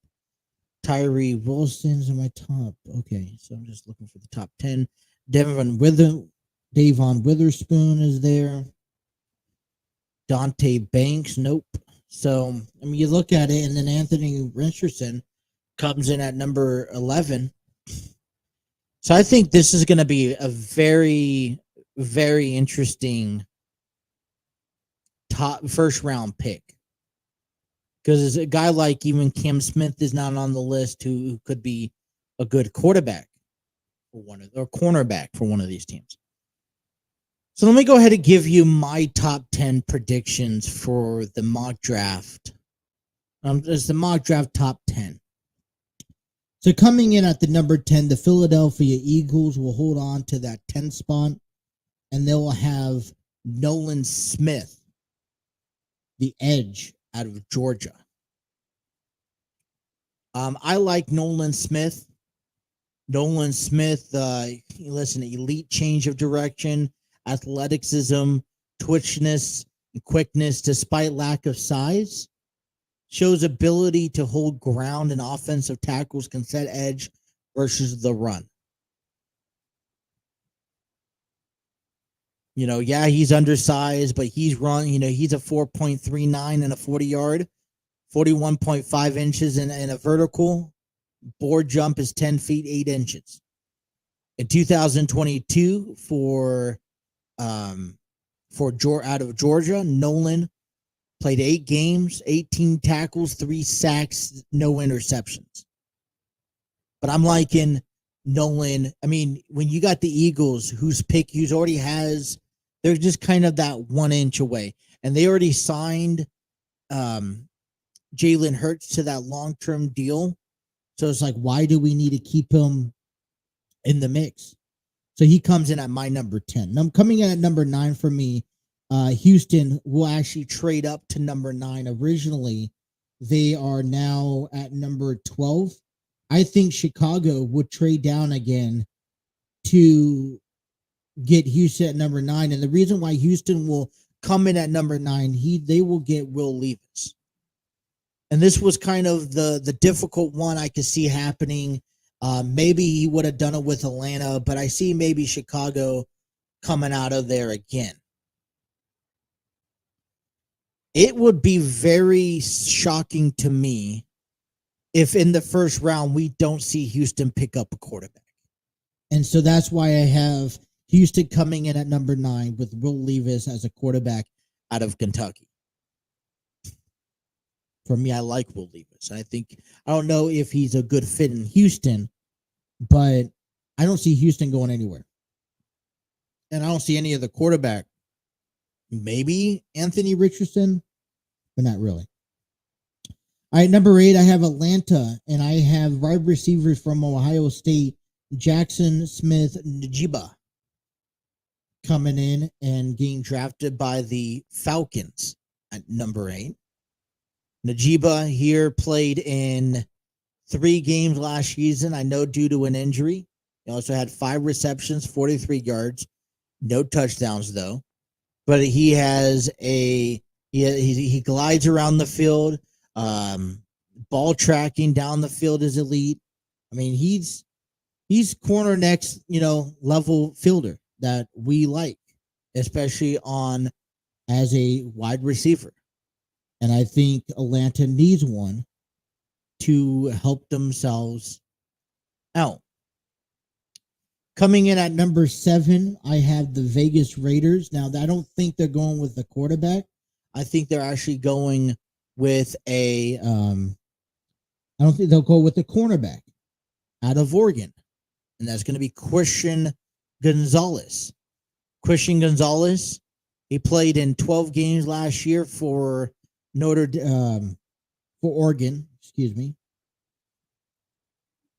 Tyree Wilson's in my top. Okay, so I'm just looking for the top 10. Davon Witherspoon is there. Dante Banks, nope. So, I mean, you look at it, and then Anthony Richardson comes in at number 11. So I think this is going to be a very, very interesting top first round pick. Because a guy like even Cam Smith is not on the list, who could be a good quarterback for or cornerback for one of these teams. So let me go ahead and give you my top 10 predictions for the mock draft. It's the mock draft top 10. So coming in at the number 10, the Philadelphia Eagles will hold on to that 10 spot, and they will have Nolan Smith, the edge out of Georgia. I like Nolan Smith. Nolan Smith, listen, elite change of direction, athleticism, twitchiness, and quickness despite lack of size. Shows ability to hold ground and offensive tackles can set edge versus the run. Yeah, he's undersized, but he's run, he's a 4.39 in a 40-yard, 41.5 inches in a vertical. Board jump is 10 feet, 8 inches. In 2022 for out of Georgia, Nolan played 8 games, 18 tackles, 3 sacks, no interceptions. But I'm liking Nolan. I mean, when you got the Eagles, who's already has, they're just kind of that 1 inch away. And they already signed Jalen Hurts to that long-term deal. So it's like, why do we need to keep him in the mix? So he comes in at my number 10. Now, coming in at number 9 for me, Houston will actually trade up to number 9. Originally, they are now at number 12. I think Chicago would trade down again to get Houston at number 9. And the reason why Houston will come in at number 9, they will get Will Levis. And this was kind of the difficult one I could see happening. Maybe he would have done it with Atlanta, but I see maybe Chicago coming out of there again. It would be very shocking to me if in the first round we don't see Houston pick up a quarterback. And so that's why I have Houston coming in at number 9 with Will Levis as a quarterback out of Kentucky. For me, I like Will Levis. I don't know if he's a good fit in Houston, but I don't see Houston going anywhere. And I don't see any other quarterback. Maybe Anthony Richardson, but not really. All right, number 8, I have Atlanta, and I have wide receivers from Ohio State, Jackson Smith-Njigba, coming in and getting drafted by the Falcons at number 8. Njigba here played in 3 games last season, I know due to an injury. He also had 5 receptions, 43 yards, no touchdowns though. But he has he glides around the field. Ball tracking down the field is elite. I mean, he's corner next, level fielder that we like, especially as a wide receiver. And I think Atlanta needs one to help themselves out. Coming in at number 7, I have the Vegas Raiders. Now, I don't think they're going with the quarterback. I think they're actually going with I don't think they'll go with the cornerback out of Oregon. And that's going to be Christian Gonzalez. Christian Gonzalez, he played in 12 games last year for Oregon, excuse me.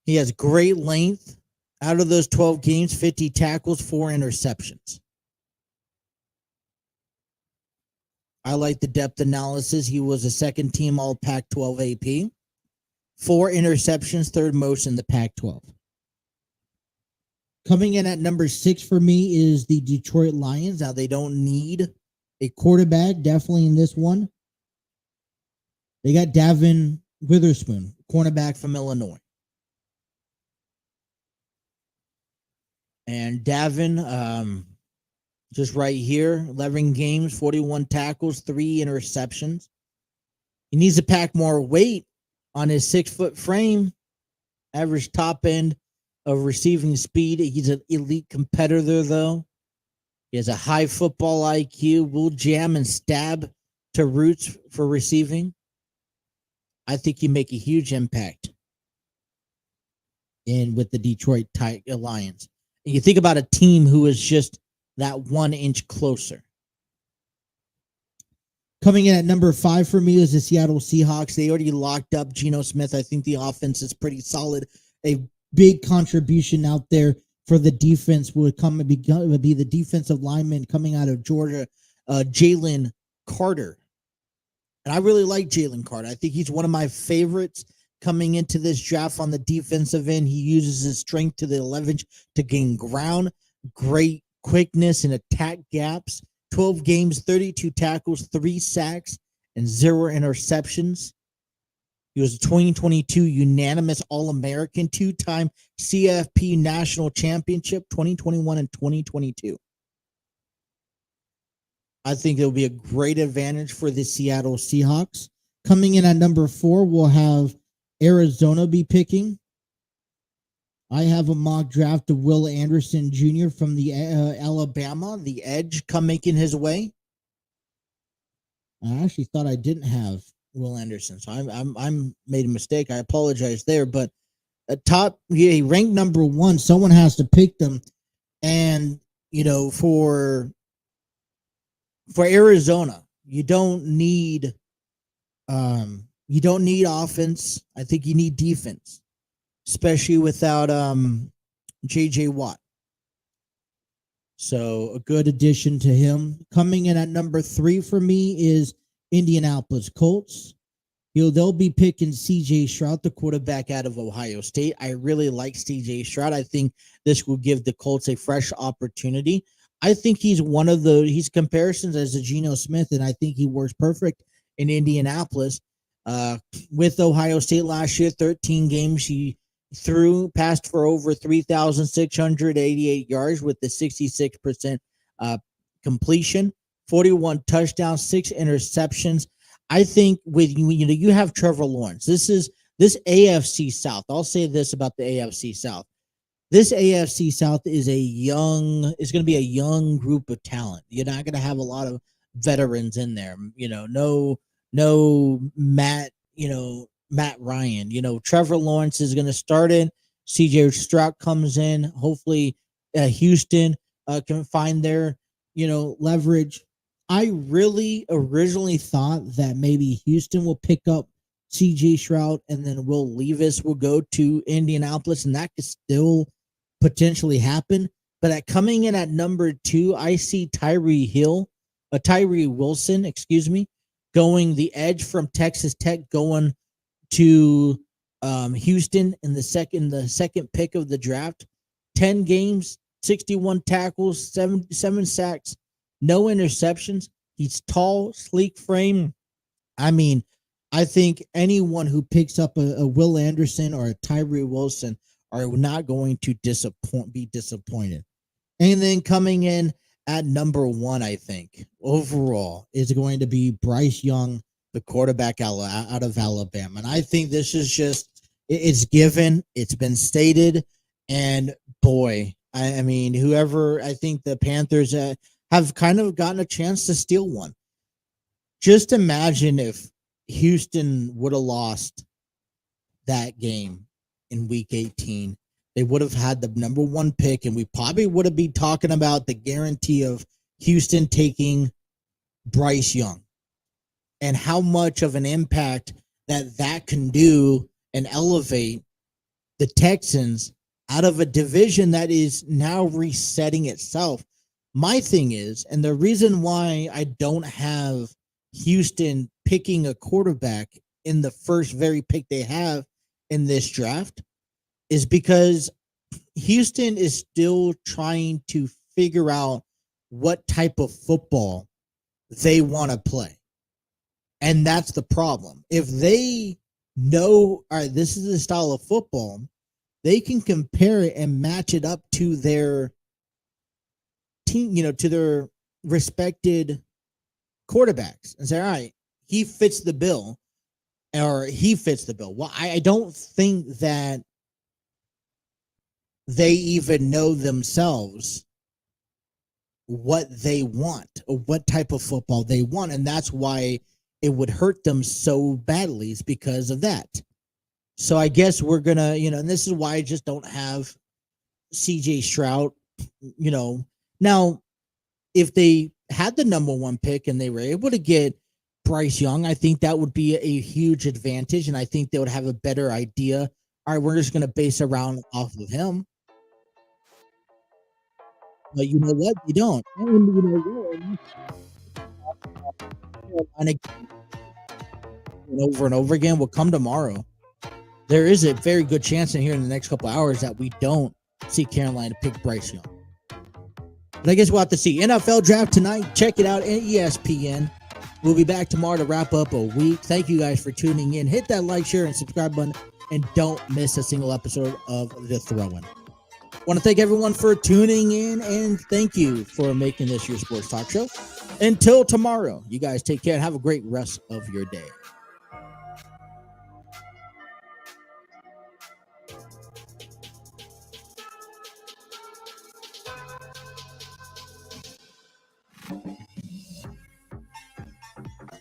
He has great length. Out of those 12 games, 50 tackles, 4 interceptions. I like the depth analysis. He was a second team all Pac-12 AP. 4 interceptions, third most in the Pac-12. Coming in at number 6 for me is the Detroit Lions. Now, they don't need a quarterback, definitely in this one. They got Davin Witherspoon, cornerback from Illinois. And Davin, just right here, 11 games, 41 tackles, 3 interceptions. He needs to pack more weight on his 6-foot frame. Average top end of receiving speed. He's an elite competitor, though. He has a high football IQ, will jam and stab to routes for receiving. I think he make a huge impact with the Detroit Lions. And you think about a team who is just that 1 inch closer. Coming in at number 5 for me is the Seattle Seahawks. They already locked up Geno Smith. I think the offense is pretty solid a big contribution out there for the defense would be the defensive lineman coming out of Georgia, Jalen Carter. And I really like Jalen Carter. I think he's one of my favorites coming into this draft on the defensive end. He uses his strength to the 11th to gain ground, great quickness and attack gaps, 12 games, 32 tackles, 3 sacks, and 0 interceptions. He was a 2022 unanimous All-American, 2-time CFP National Championship, 2021 and 2022. I think it'll be a great advantage for the Seattle Seahawks. Coming in at number 4, we'll have Arizona be picking. I have a mock draft of Will Anderson Jr. from the Alabama, the edge, making his way. I actually thought I didn't have Will Anderson, so I'm made a mistake. I apologize there, but he ranked number 1. Someone has to pick them, and for Arizona, you don't need offense. I think you need defense, especially without J.J. Watt. So a good addition to him. Coming in at number 3 for me is Indianapolis Colts. They'll be picking C.J. Stroud, the quarterback out of Ohio State. I really like C.J. Stroud. I think this will give the Colts a fresh opportunity. I think he's he's comparisons as a Geno Smith, and I think he works perfect in Indianapolis. With Ohio State last year, 13 games, he passed for over 3,688 yards with the 66% completion, 41 touchdowns, 6 interceptions. I think you have Trevor Lawrence. This AFC South. I'll say this about the AFC South. This AFC South is going to be a young group of talent. You're not going to have a lot of veterans in there. No Matt Ryan. Trevor Lawrence is going to start in. CJ Stroud comes in. Hopefully, Houston can find their leverage. I really originally thought that maybe Houston will pick up CJ Stroud and then Will Levis will go to Indianapolis, and that could still potentially happen. But coming in at number 2, I see Tyree Wilson, going the edge from Texas Tech, going to Houston in the second pick of the draft. 10 games, 61 tackles, 7 sacks, no interceptions. He's tall, sleek frame. I mean, I think anyone who picks up a Will Anderson or a Tyree Wilson are not going to be disappointed. And then coming in at number 1, I think, overall, is going to be Bryce Young, the quarterback out of Alabama. And I think this is it's given. It's been stated. And boy, I mean, I think the Panthers have kind of gotten a chance to steal one. Just imagine if Houston would have lost that game in week 18. They would have had the number 1 pick, and we probably would have been talking about the guarantee of Houston taking Bryce Young and how much of an impact that can do and elevate the Texans out of a division that is now resetting itself. My thing is, and the reason why I don't have Houston picking a quarterback in the first very pick they have in this draft, is because Houston is still trying to figure out what type of football they want to play. And that's the problem. If they know, all right, this is the style of football, they can compare it and match it up to their team, to their respected quarterbacks and say, all right, he fits the bill, or he fits the bill. Well, I don't think that they even know themselves what they want or what type of football they want. And that's why it would hurt them so badly, is because of that. So I guess we're going to, and this is why I just don't have CJ Stroud, Now, if they had the number 1 pick and they were able to get Bryce Young, I think that would be a huge advantage. And I think they would have a better idea all right, we're just going to base around off of him. But you know what? You don't. And you know what? Over and over again will come tomorrow. There is a very good chance in here in the next couple hours that we don't see Carolina pick Bryce Young. But I guess we'll have to see. NFL Draft tonight. Check it out at ESPN. We'll be back tomorrow to wrap up a week. Thank you guys for tuning in. Hit that like, share, and subscribe button. And don't miss a single episode of The Throw-In. Want to thank everyone for tuning in. And thank you for making this your sports talk show. Until tomorrow, you guys take care and have a great rest of your day.